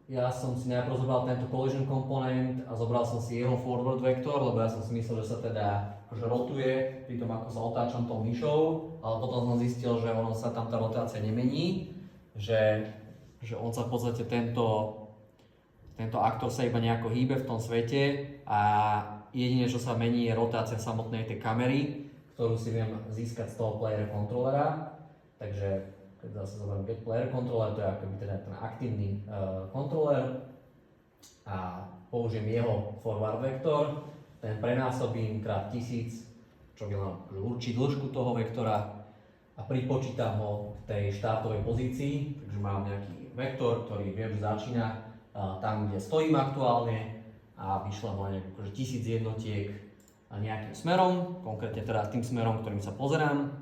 ja som si najprv zobral tento collision komponent a zobral som si jeho forward vektor, lebo ja som si myslel, že sa teda akože rotuje pri tom, ako sa otáčam tou myšou, ale potom som zistil, že ono sa tam tá rotácia nemení, že on sa v podstate tento aktor sa iba nejako hýbe v tom svete a jedine, čo sa mení, je rotácia samotnej tej kamery, ktorú si viem získať z toho player controllera, takže keď zase zoberiem get player controller, to je akoby teda ten aktívny kontroler a použijem jeho forward vektor, ten prenásobím krát 1000, čo by len určí dĺžku toho vektora a pripočítam ho k tej štartovej pozícii, takže mám nejaký vektor, ktorý viem, že začína tam, kde stojím aktuálne a vyšlem ho nejaký 1000 jednotiek nejakým smerom, konkrétne teda tým smerom, ktorým sa pozerám.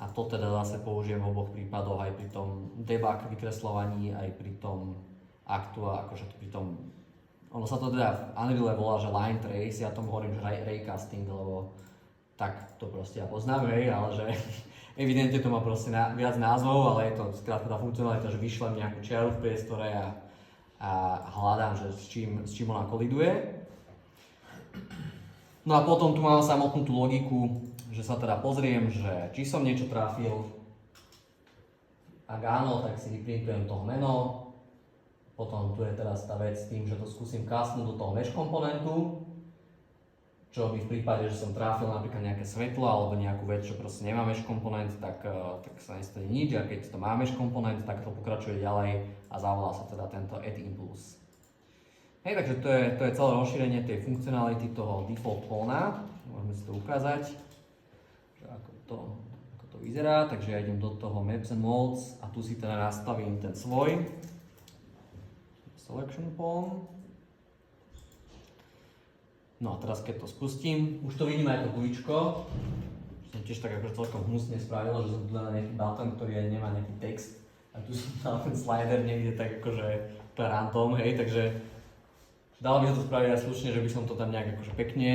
A to teda zase použijem v oboch prípadoch, aj pri tom debug vykreslovaní, aj pri tom aktu, akože pri tom, ono sa to teda v Unreal volá, že line trace, ja tomu hovorím, že raycasting, lebo tak to proste ja poznám, hej, ale že evidentne to má proste viac názvov, ale je to skrátka tá funkcionalita, že vyšlem nejakú čiaru v priestore a hľadám, že s čím ona koliduje. No a potom tu mám samotnú tú logiku, že sa teda pozriem, že či som niečo trafil. Ak áno, tak si vyprintujem toho meno. Potom tu je teraz tá vec s tým, že to skúsim castnúť do toho mesh komponentu. čo by v prípade, že som trafil napríklad nejaké svetlo alebo nejakú vec, čo proste nemá mesh komponent, tak sa nestane nič, a keď to má mesh komponent, tak to pokračuje ďalej a zavolá sa teda tento add impulse. Hej, takže to je celé rozšírenie tej funkcionality toho default phonea. Môžeme si to ukázať, že ako to vyzerá. Takže ja idem do toho Maps and Modes a tu si teda nastavím ten svoj selection phone. No a teraz keď to spustím, už to vidím aj to buličko. Som tiež tak akože celkom hnusne spravil, že som tu dal nejaký button, ktorý nemá nejaký text. A tu som dal ten slider niekde tak akože random, hej, takže dalo by sa to spraviť aj slušne, že by som to tam nejak akože pekne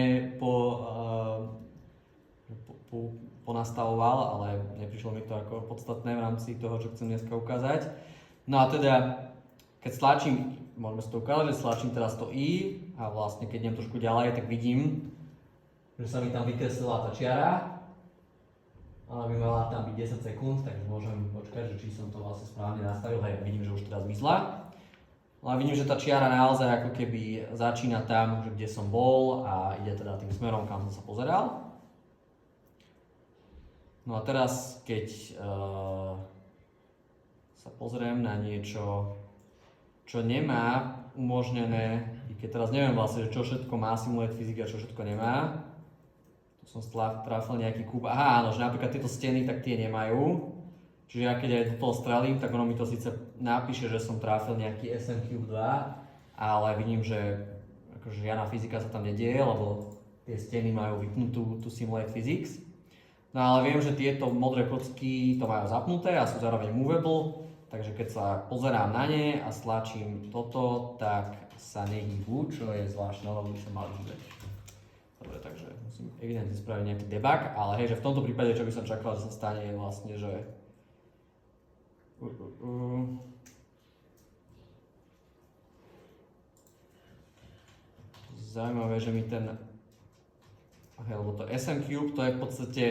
ponastavoval, ale neprišlo mi to ako podstatné v rámci toho, čo chcem dneska ukázať. No a teda, keď stlačím, môžeme si to ukázať, že stlačím teraz to I a vlastne keď idem trošku ďalej, tak vidím, že sa mi tam vykreslila tá čiara. Ona by mala tam byť 10 sekúnd, takže môžem počkať, že či som to vlastne správne nastavil. Hej, vidím, že už teraz vyzla. Ale vidím, že tá čiara naozaj ako keby začína tam, že kde som bol a ide teda tým smerom, kam som sa pozeral. No a teraz, keď sa pozriem na niečo, čo nemá umožnené, i keď teraz neviem vlastne, že čo všetko má Simulate Physics a čo všetko nemá. Tu som trafil nejaký kúp. Aha, áno, že napríklad tieto steny, tak tie nemajú. Čiže ja keď aj do toho strelím, tak ono mi to síce napíše, že som trafil nejaký SMQ2, ale vidím, že akože žiadna fyzika sa tam nedieje, lebo tie steny majú vypnutú tú Simulate Physics. No ale viem, že tieto modré kocky to majú zapnuté a sú zároveň movable, takže keď sa pozerám na ne a stlačím toto, tak sa nehýbu, čo je zvláštne, lebo by sa mali hýbať. Dobre, takže musím evidentne spraviť nejaký debug, ale hej, že v tomto prípade, čo by som čakal, že sa stane, je vlastne, že zaujímavé, že mi ten lebo to SM Cube, to je v podstate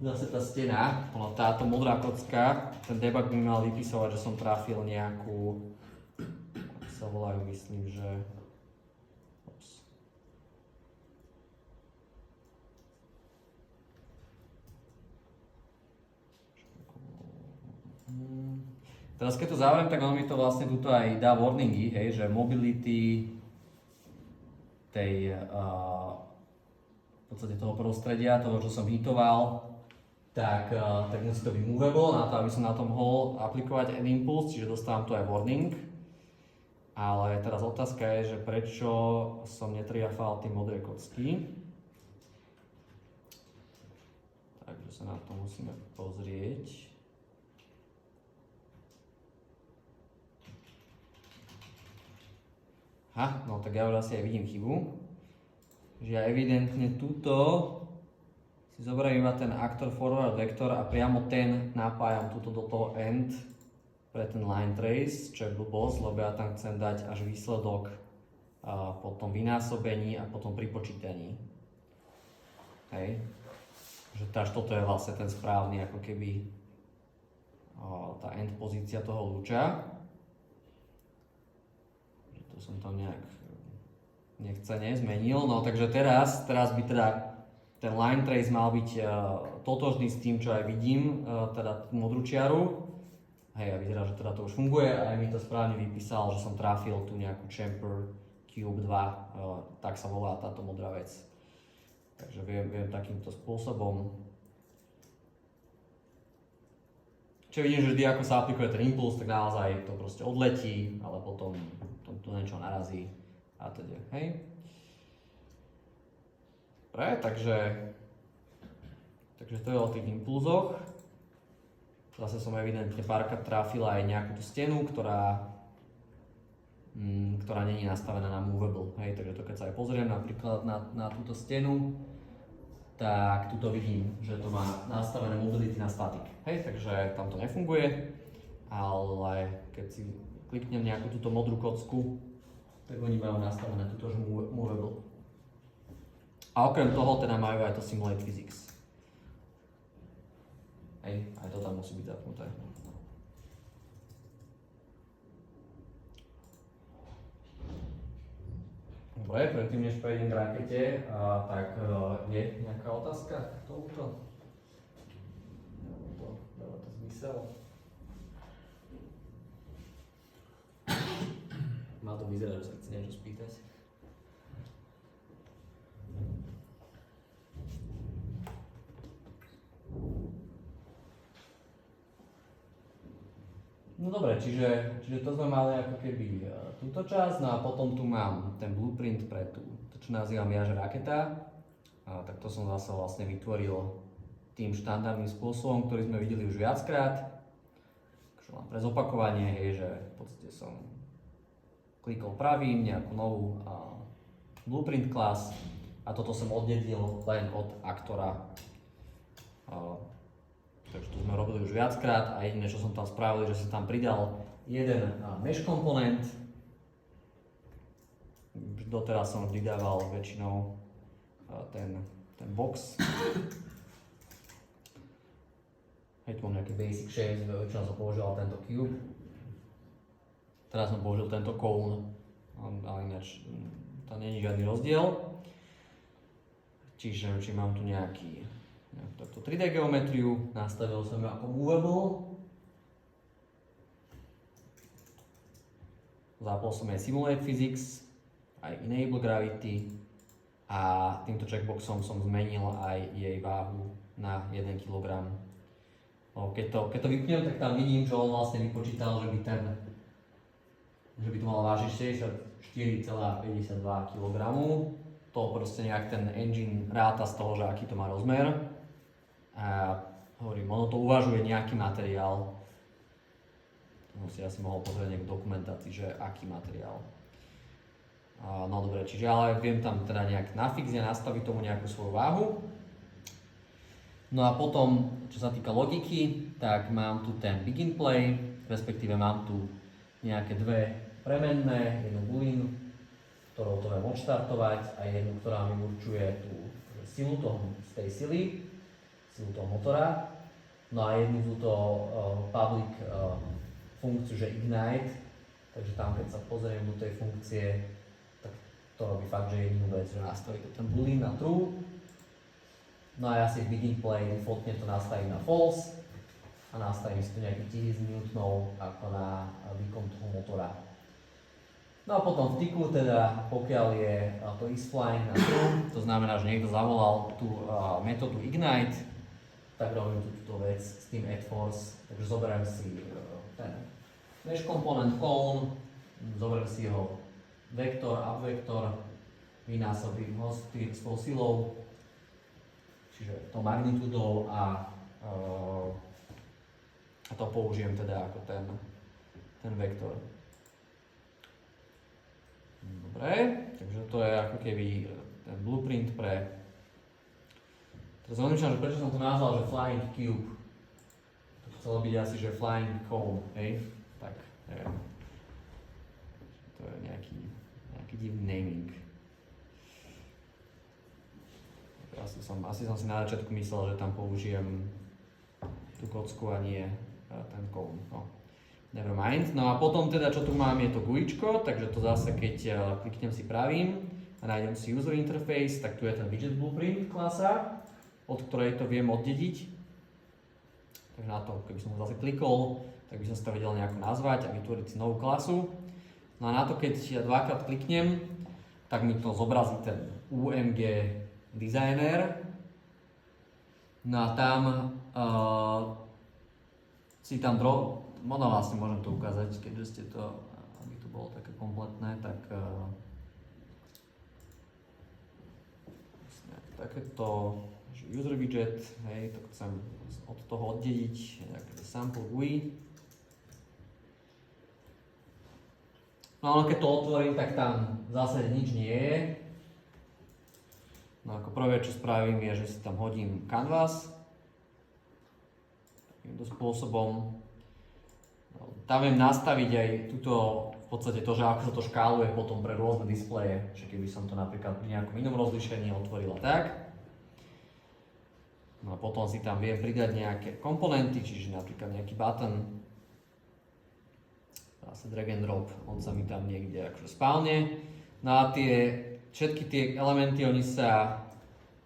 zase tá stena, táto modrá kocka, ten debug by mal vypisovať, že som trafil nejakú, ako sa volajú, myslím, že teraz keď to zavriem, tak on mi to vlastne tuto aj dá warningy, hej, že mobility tej v podstate toho prostredia, toho, čo som hitoval, tak musí to byť movable na to, aby som na to mohol aplikovať add impulse, čiže dostávam tu aj warning. Ale teraz otázka je, že prečo som netriafal tie modré kocky. Takže sa na to musíme pozrieť. No tak ja už asi aj vidím chybu. Že ja evidentne tuto si zoberiem iba ten actor forward vektor a priamo ten napájam tuto do toho end pre ten line trace, čo je blbosť, lebo ja tam chcem dať až výsledok po tom vynásobení a potom pri počítaní. Hej. Že toto je vlastne ten správny, ako keby tá end pozícia toho lúča. To som tam nejak nechcene zmenil, no takže teraz by teda ten line trace mal byť totožný s tým, čo aj vidím, teda modrú čiaru. Hej, a vyzerá, že teda to už funguje a aj mi to správne vypísal, že som trafil tu nejakú Chamfer Cube 2, tak sa volá táto modrá vec. Takže viem takýmto spôsobom. Čiže vidím, že vždy ako sa aplikuje ten impuls, tak naozaj to proste odletí, ale potom tu niečo narazí. A teda, hej. Dobre, takže to je o tých impulzoch. Zase som evidentne párkrát trafil aj nejakú tú stenu, ktorá není nastavená na movable. Hej, takže to keď sa aj pozriem napríklad na túto stenu, tak tuto vidím, že to má nastavené mobility na static. Hej, takže tam to nefunguje, ale keď si kliknem nejakú túto modrú kocku, tak oni majú nastavené túto movable. A okrem toho teda majú aj to Simulate Physics. Hej, aj to tam musí byť zapnuté. Dobre, predtým než prejdem k rakete, tak je nejaká otázka k tomuto? Dáva to zmysel? Má to vyzerať, že sa chce niečo spýtať. No dobre, čiže to sme mali ako keby túto časť, no a potom tu mám ten blueprint pre to, čo nazývam ja, že raketa. Tak to som zase vlastne vytvoril tým štandardným spôsobom, ktorý sme videli už viackrát. Takže len pre zopakovanie, hej, že v podstate som klikol pravým nejakú novú blueprint class a toto som oddedil len od aktora. Takže to sme robili už viackrát a jediné, čo som tam spravil, že som tam pridal jeden mesh komponent. Doteraz som vždy dával väčšinou ten box. Hej, tu mám nejaké basic shapes, väčšinou som používal tento cube. Teraz som použil tento cone, ale ináč to nie je žiadny rozdiel. Čiže mám tu nejakú takto 3D geometriu, nastavil som ju ako movable. Zapol som aj simulate physics, aj enable gravity a týmto checkboxom som zmenil aj jej váhu na 1 kg. Keď to vypnem, tak tam vidím, že on vlastne vypočítal, že by to malo vážiť 64,52 kg. To proste nejak ten engine ráta z toho, že aký to má rozmer. A hovorím, ono to uvažuje nejaký materiál. To si asi mohol pozrieť niekto v dokumentácii, že aký materiál. No dobre, čiže ale viem tam teda nejak nafixiť a nastaviť tomu nejakú svoju váhu. No a potom, čo sa týka logiky, tak mám tu ten begin play, respektíve mám tu nejaké dve premenné, jednu boolean, ktorou to viem odštartovať a jednu, ktorá mi určuje tú silu z tej silu toho motora. No a jednu túto public funkciu, že ignite, takže tam keď sa pozriem do tej funkcie, tak to robí fakt, že jedinú vec, že nastaví to ten boolean na true. No a ja si v begin play defaultne to nastavím na false a nastavím si tu nejakých 1000 N ako na výkon toho motora. No a potom v tiku teda, pokiaľ je to isFlying na true, to znamená, že niekto zavolal tú metódu ignite, tak robím túto vec s tým addForce, takže zoberiem si ten mesh komponent cone, zoberiem si jeho vektor, upvektor, vynásobím ho s tou silou, čiže to magnitúdou a to použijem teda ako ten vektor. Dobre, takže to je ako keby ten blueprint pre... Teraz rozmýšľam, že prečo som to nazval, že Flying Cube. To chcelo byť asi, že Flying Cone, hej? Tak, neviem. To je nejaký divný naming. Asi som si na začiatku myslel, že tam použijem tú kocku a nie ten cone. No. Never mind. No a potom teda, čo tu mám, je to GUIčko, takže to zase, keď kliknem si pravým a nájdem si user interface, tak tu je ten widget blueprint klasa, od ktorej to viem oddediť. Takže na to, keby som ho zase klikol, tak by som si to vedel nejako nazvať a vytvoriť si novú klasu. No a na to, keď ja dvakrát kliknem, tak mi to zobrazí ten UMG designer. No a tam si tam vlastne môžem to ukázať, keďže ste to, aby to bolo také kompletné, tak takéto user widget, hej, to chcem od toho oddeliť, nejaké sample GUI. No ale keď to otvorím, tak tam zase nič nie je. No ako prvé, čo spravím, je, že si tam hodím canvas takýmto spôsobom. Tam viem nastaviť aj túto, v podstate to, že ako sa to škáluje potom pre rôzne displeje, že keby som to napríklad pri nejakom inom rozlíšení otvorila tak. No a potom si tam viem pridať nejaké komponenty, čiže napríklad nejaký button, zase drag and drop, on sa mi tam niekde akože spálne. No a tie všetky tie elementy, oni sa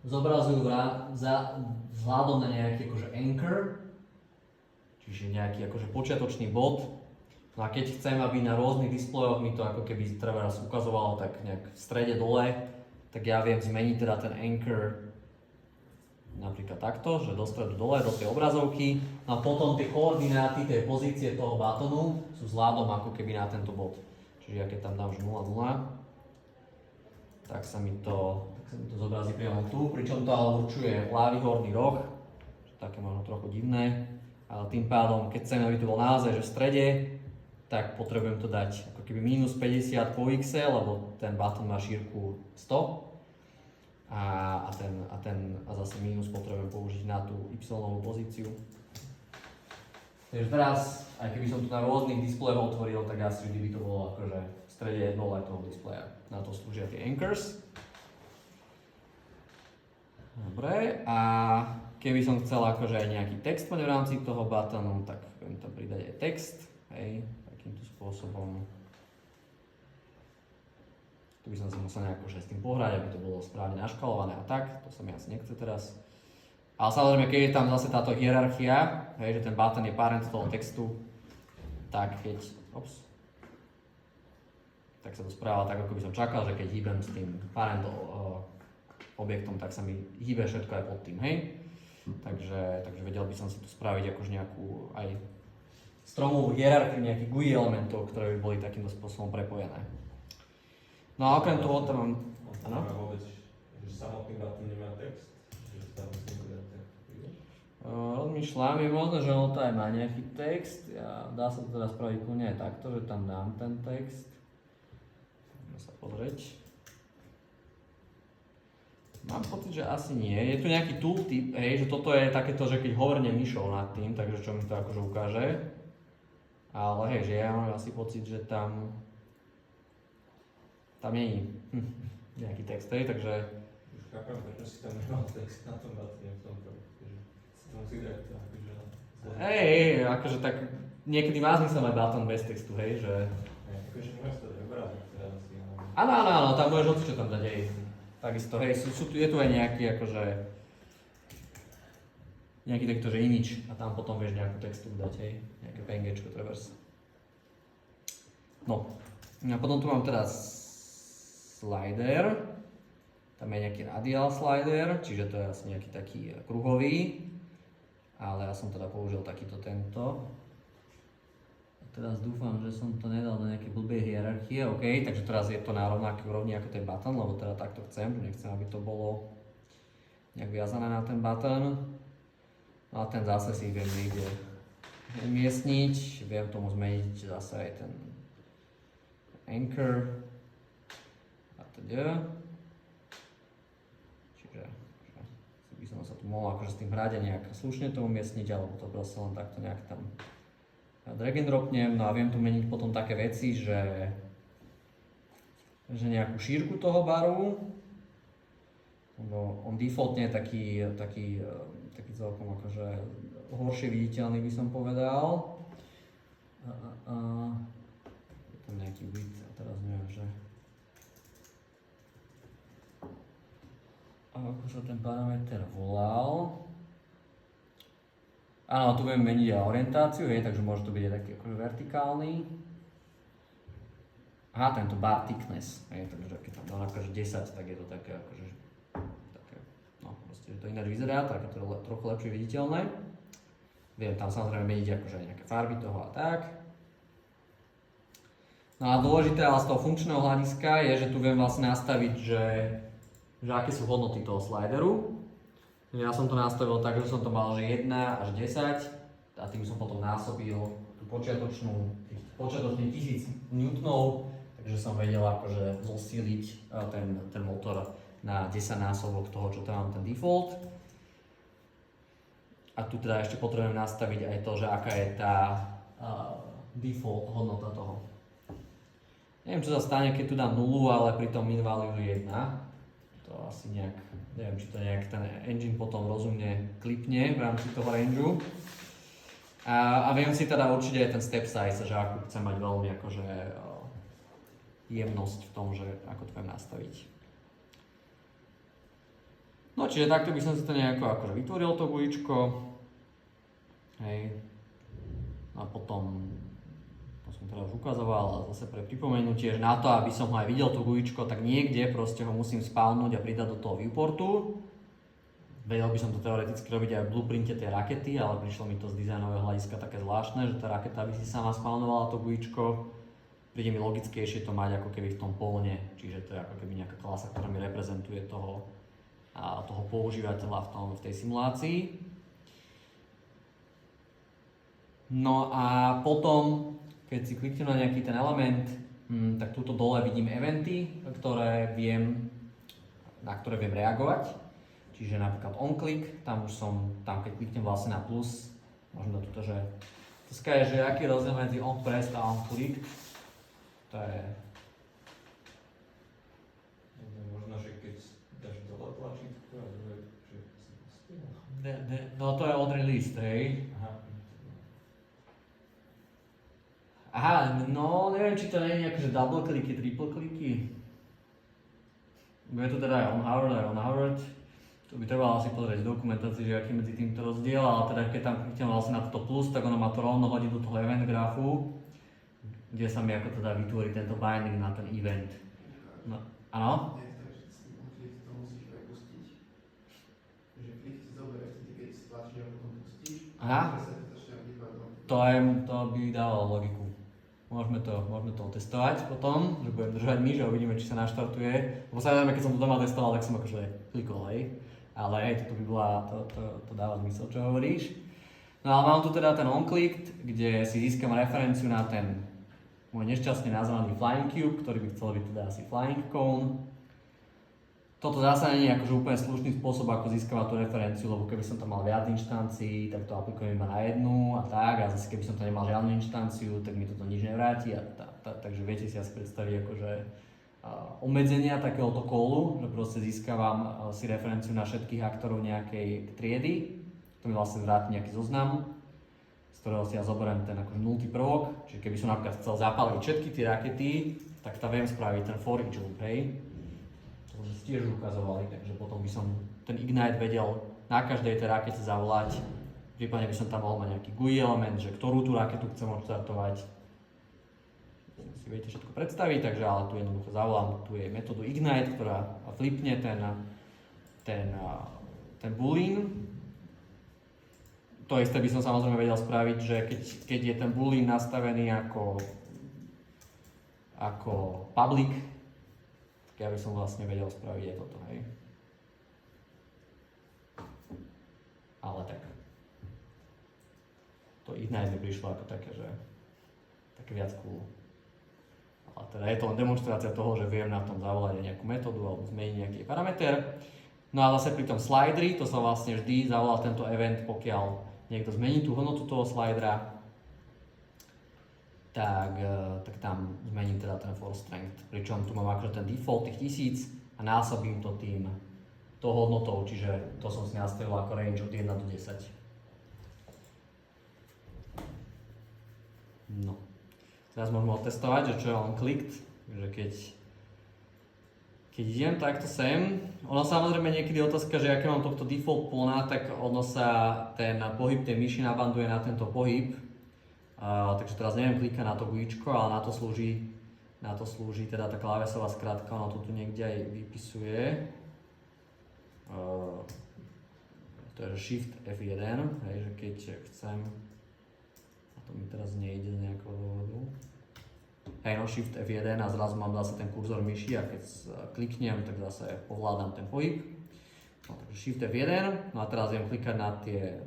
zobrazujú vzhľadom na nejaký akože anchor, čiže nejaký akože počiatočný bod. No a keď chcem, aby na rôznych displejoch mi to ako keby treba raz ukazovalo tak nejak v strede dole, tak ja viem zmeniť teda ten anchor napríklad takto, že do stredu dole, do tej obrazovky. No a potom tie koordináty, tie pozície toho batonu sú vzhľadom ako keby na tento bod. Čiže ja keď tam dám, že 0, 0, tak sa mi to zobrazí priamo tu, pričom to ale určuje ľavý horný roh, čo také možno trochu divné, ale tým pádom, keď chcem, aby to bol naozaj že v strede, tak potrebujem to dať ako keby minus 50 po x, lebo ten button má šírku 100 a zase minus potrebujem použiť na tú y-novú pozíciu. Takže teraz, aj keby som tu na rôznych displejoch otvoril, tak asi vždy by to bolo akože v strede dole toho displeja. Na to slúžia tie anchors. Dobre, a keby som chcel akože aj nejaký text v rámci toho buttonu, tak viem tam pridať aj text, hej, takýmto spôsobom. Tu by som si musel nejako s tým pohrať, aby to bolo správne naškalované a tak, to sa mi asi nechce teraz. Ale samozrejme, keď je tam zase táto hierarchia, hej, že ten button je parent toho textu, tak keď, tak sa to správa tak, ako by som čakal, že keď hýbem s tým parent objektom, tak sa mi hýbe všetko aj pod tým, hej. Takže vedel by som si tu spraviť akože nejakú aj stromovú hierarchiu, nejakých GUI elementov, ktoré by boli takýmto spôsobom prepojené. No a okrem toho tam mám... Áno? Vôbec, že samotný button nemá text? Že tam musím dať text? Rozmýšľam, je možné, že on to aj má nejaký text. Dá sa to teda spraviť úplne aj takto, že tam dám ten text. Môžeme sa pozrieť. Mám pocit, že asi nie. Je tu nejaký tooltip, hej, že toto je takéto, že keď hovorím myšou nad tým, takže čo mi to akože ukáže. Ale hej, že ja mám asi pocit, že tam nie je nejaký text, hej, takže... Už chápem, prečo si tam nemal text na tom buttone v tomto, že si to musí dať akože... Hej, akože tak niekedy má zmysel mať button bez textu, hej, že... Akože môžeš to dať obrázok, teda asi, ale... Áno, tam môžeš hocičo tam dať, hej. Takisto, hej, je tu aj nejaký akože... Nejaký takto, že image a tam potom vieš nejakú textu dať, hej, nejaké PNGčko trebárs. No, a potom tu mám teraz slider, tam je nejaký radial slider, čiže to je asi nejaký taký kruhový, ale ja som teda použil takýto tento. A teraz dúfam, že som to nedal do nejakej blbej hierarchie, OK, takže teraz je to na rovnakej úrovni ako ten button, lebo teda takto chcem, nechcem, aby to bolo nejak viazané na ten button. No a ten zase si viem niekde umiestniť, viem tomu zmeniť zase aj ten anchor. Čiže by som sa tu mohol akože s tým hrať a nejak slušne to umiestniť, alebo to proste len takto nejak tam drag and dropnem. No a viem tu meniť potom také veci, že nejakú šírku toho baru, lebo on defaultne je taký celkom akože horšie viditeľný, by som povedal. Je tam nejaký width a teraz neviem, že... Ako sa ten parameter volal. Áno, tu viem meniť aj orientáciu, takže môže to byť aj taký akože vertikálny. Aha, tento bar thickness, takže keď tam dám akože 10, tak je to také akože také, no proste, že to ináč vyzerá, tak je to trochu lepšie viditeľné. Viem tam samozrejme meniť akože nejaké farby toho a tak. No a dôležité ale z toho funkčného hľadiska je, že tu viem vlastne nastaviť, že aké sú hodnoty toho slideru. Ja som to nastavil tak, že som to mal, že 1 až 10 a tým som potom násobil tú počiatočný 1000 newtonov, takže som vedel akože zosíliť ten motor na 10 násobok toho, čo tam mám ten default. A tu teda ešte potrebujem nastaviť aj to, že aká je tá default hodnota toho. Neviem, čo sa stane, keď tu dám 0, ale pri tom min value 1. To asi nejak, neviem, či to nejak ten engine potom rozumne klipne v rámci toho rangeu. A viem si teda určite aj ten step size, že ako chcem mať veľmi akože jemnosť v tom, že ako to viem nastaviť. No čiže takto by som si to nejako akože vytvoril to GUIčko. Hej. A potom, to som teda už ukazoval, ale zase pre pripomenutie, že na to, aby som ho aj videl to GUIčko, tak niekde proste ho musím spawnúť a pridať do toho viewportu. Vedel by som to teoreticky robiť aj v blueprinte tej rakety, ale prišlo mi to z dizajnového hľadiska také zvláštne, že tá raketa by si sama spawnovala to GUIčko. Príde mi logickejšie to mať ako keby v tom polne, čiže to je ako keby nejaká klasa, ktorá mi reprezentuje toho používateľa v tej simulácii. No a potom, keď si kliknem na nejaký ten element, tak túto dole vidím eventy, na ktoré viem reagovať. Čiže napríklad onClick, tam keď kliknem vlastne na plus, môžem dať tuto, že otázka je, že aký je rozdiel medzi onPress a onClick. To je... Možno, že keď dáš dole tlačítko a druhé, že sa pustilo. No to je od release, hej. Aha, no neviem, či to nie je nejaké, že double kliky, triple kliky. Bude to teda aj on-hovered. To by trebalo asi pozrieť v dokumentácii, že aký medzi týmto rozdiel, ale teda keď tam kliknem vlastne na toto plus, tak ono ma to rovno hodí do toho event grafu, kde sa mi ako teda vytvorí tento binding na ten event. No, áno? Nie, takže s tým klik to musíš prepustiť. Že klik ti zoberie vtedy, keď stlačíš a potom pustíš. Aha. To To by dávalo logiku. Môžeme to otestovať potom, že budem držať myš a uvidíme, či sa naštartuje. Lebo samozrejme, keď som to doma testoval, tak som akože klikol, hej. Ale hej, toto by bola, to dáva zmysel, čo hovoríš. No ale mám tu teda ten onClick, kde si získam referenciu na ten môj nešťastne nazvaný Flying Cube, ktorý by chcel byť teda asi Flying Cone. Toto zase nie je akože úplne slušný spôsob, ako získavať tú referenciu, lebo keby som tam mal viac inštancií, tak to aplikujem iba na jednu a tak, a zase keby som tam nemal žiadnu inštanciu, tak mi toto nič nevráti a takže viete si asi predstaviť akože obmedzenia takéhoto callu, že proste získavam si referenciu na všetkých aktorov nejakej triedy, to mi vlastne vráti nejaký zoznam, z ktorého si ja zoberiem ten akože nultý prvok, čiže keby som napríklad chcel zapáliť všetky tie rakety, tak tam viem spraviť ten for each loop, hej. To sme si tiež ukazovali, takže potom by som ten Ignite vedel na každej tej rakete zavolať, prípadne by som tam mohol mať nejaký GUI element, že ktorú tú raketu chcem odštartovať. Si viete všetko predstaviť, takže ale tu jednoducho zavolám, tu je metódu Ignite, ktorá flipne ten boolean. To isté by som samozrejme vedel spraviť, že keď je ten boolean nastavený ako public, tak ja by som vlastne vedel spraviť aj toto, hej. Ale tak. To Ignite mi prišlo ako také, že také viac cool. Ale teda je to len demonštrácia toho, že viem na tom zavolať aj nejakú metódu alebo zmeniť nejaký parameter. No a zase pri tom slideri, to sa vlastne vždy zavolá tento event, pokiaľ niekto zmení tú hodnotu toho slidera, tak tam zmením teda ten force strength. Pričom tu mám akože ten default tých 1000 a násobím to tou hodnotou, čiže to som si nastavil ako range od 1 do 10. No. Teraz môžeme otestovať, že čo je onClicked, že keď idem takto sem, ono samozrejme niekedy je otázka, že aké mám tohto default polna, tak ono sa ten pohyb tej myši nabanduje na tento pohyb. Takže teraz neviem klikať na to GUIčko, ale na to slúži teda tá klávesová skratka, ono to tu niekde aj vypisuje. To je Shift F1, hej, že keď chcem, a to mi teraz nejde z nejakého dôvodu. Hej, no Shift F1 a zrazu mám zase ten kurzor myši a keď kliknem, tak zase ovládam ten pohyb. No, takže Shift F1, no a teraz idem klikať na tie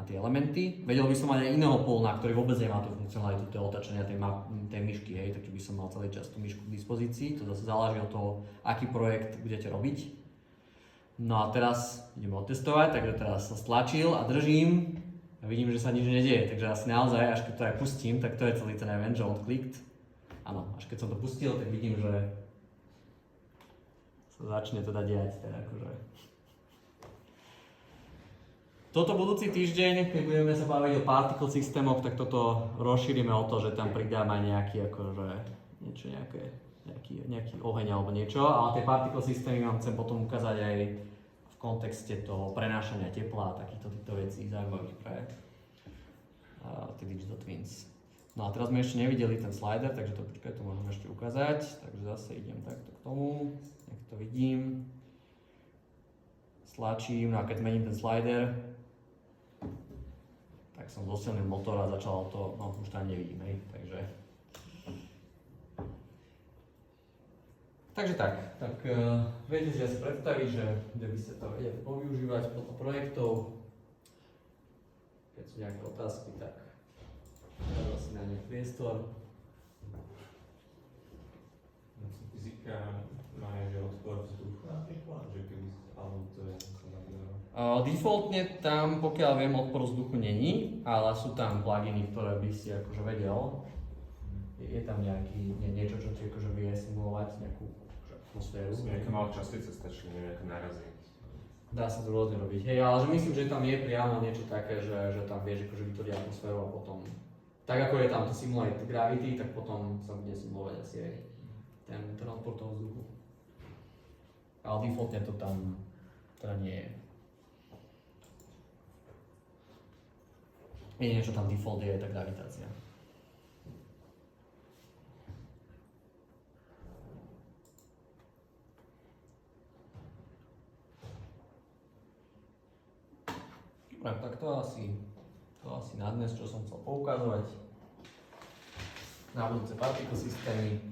elementy. Vedel by som mať aj iného polna, ktorý vôbec nemá tú funkcionalitu otačenia tej myšky, hej, takže by som mal celý čas tú myšku k dispozícii. To zase záleží od toho, aký projekt budete robiť. No a teraz ideme otestovať, takže teraz sa stlačil a držím a vidím, že sa nič nedieje, takže asi naozaj, až keď to aj pustím, tak to je celý ten event, že onClicked. Áno, až keď som to pustil, tak vidím, že sa začne teda diať, teda akože. Toto budúci týždeň, keď budeme sa baviť o particle systémoch, tak toto rozšírime o to, že tam pridám aj nejaké nejaký oheň alebo niečo, ale tie particle systémy vám chcem potom ukázať aj v kontexte toho prenášania tepla a týchto vecí zaujímavých pre tie Digital Twins. No a teraz sme ešte nevideli ten slider, takže to počkaj, to môžem ešte ukázať. Takže zase idem takto k tomu, nech to vidím. Stlačím, no a keď mením ten slider, tak som zosilnil motor a začalo to, no už tam nevidím, hej, takže tak viete si asi predstaviť, že kde by ste to vedeli povyužívať podľa projektov. Keď sú nejaké otázky, tak dám asi na ne priestor. Fyzika má aj že odpor vzduchu napríklad, že keby alebo to je Defaultne tam, pokiaľ viem, odpor vzduchu není, ale sú tam pluginy, ktoré by si akože vedel. Je tam niečo, čo ti akože vie simulovať nejakú atmosféru. Nejaké malé častice stačí, nejaké nárazy. Dá sa to rôzne robiť, hej, ale že myslím, že tam je priamo niečo také, že tam vieš akože vytvoriť atmosféru a potom, tak ako je tam to Simulate Gravity, tak potom sa bude simulovať asi aj ten transport toho vzduchu. Ale defaultne to tam teda nie je. Jedine, čo tam default je tá gravitácia. Dobre, tak to asi na dnes, čo som chcel poukazovať. Na budúce particle systémy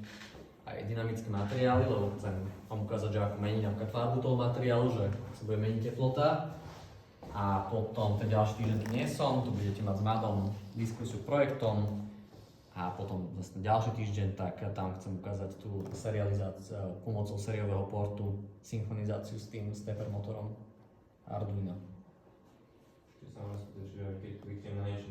aj dynamické materiály, lebo chcem vám ukázať, že ako mení napríklad farbu toho materiálu, že sa bude meniť teplota. A potom ten ďalší týždeň tu nie som, tu budete mať s Madom diskusiu k projektom. A potom vlastne ďalší týždeň, tak tam chcem ukázať tú serializáciu pomocou sériového portu, synchronizáciu s tým stepper motorom Arduino. Čiže sa že keď kliknem na niečo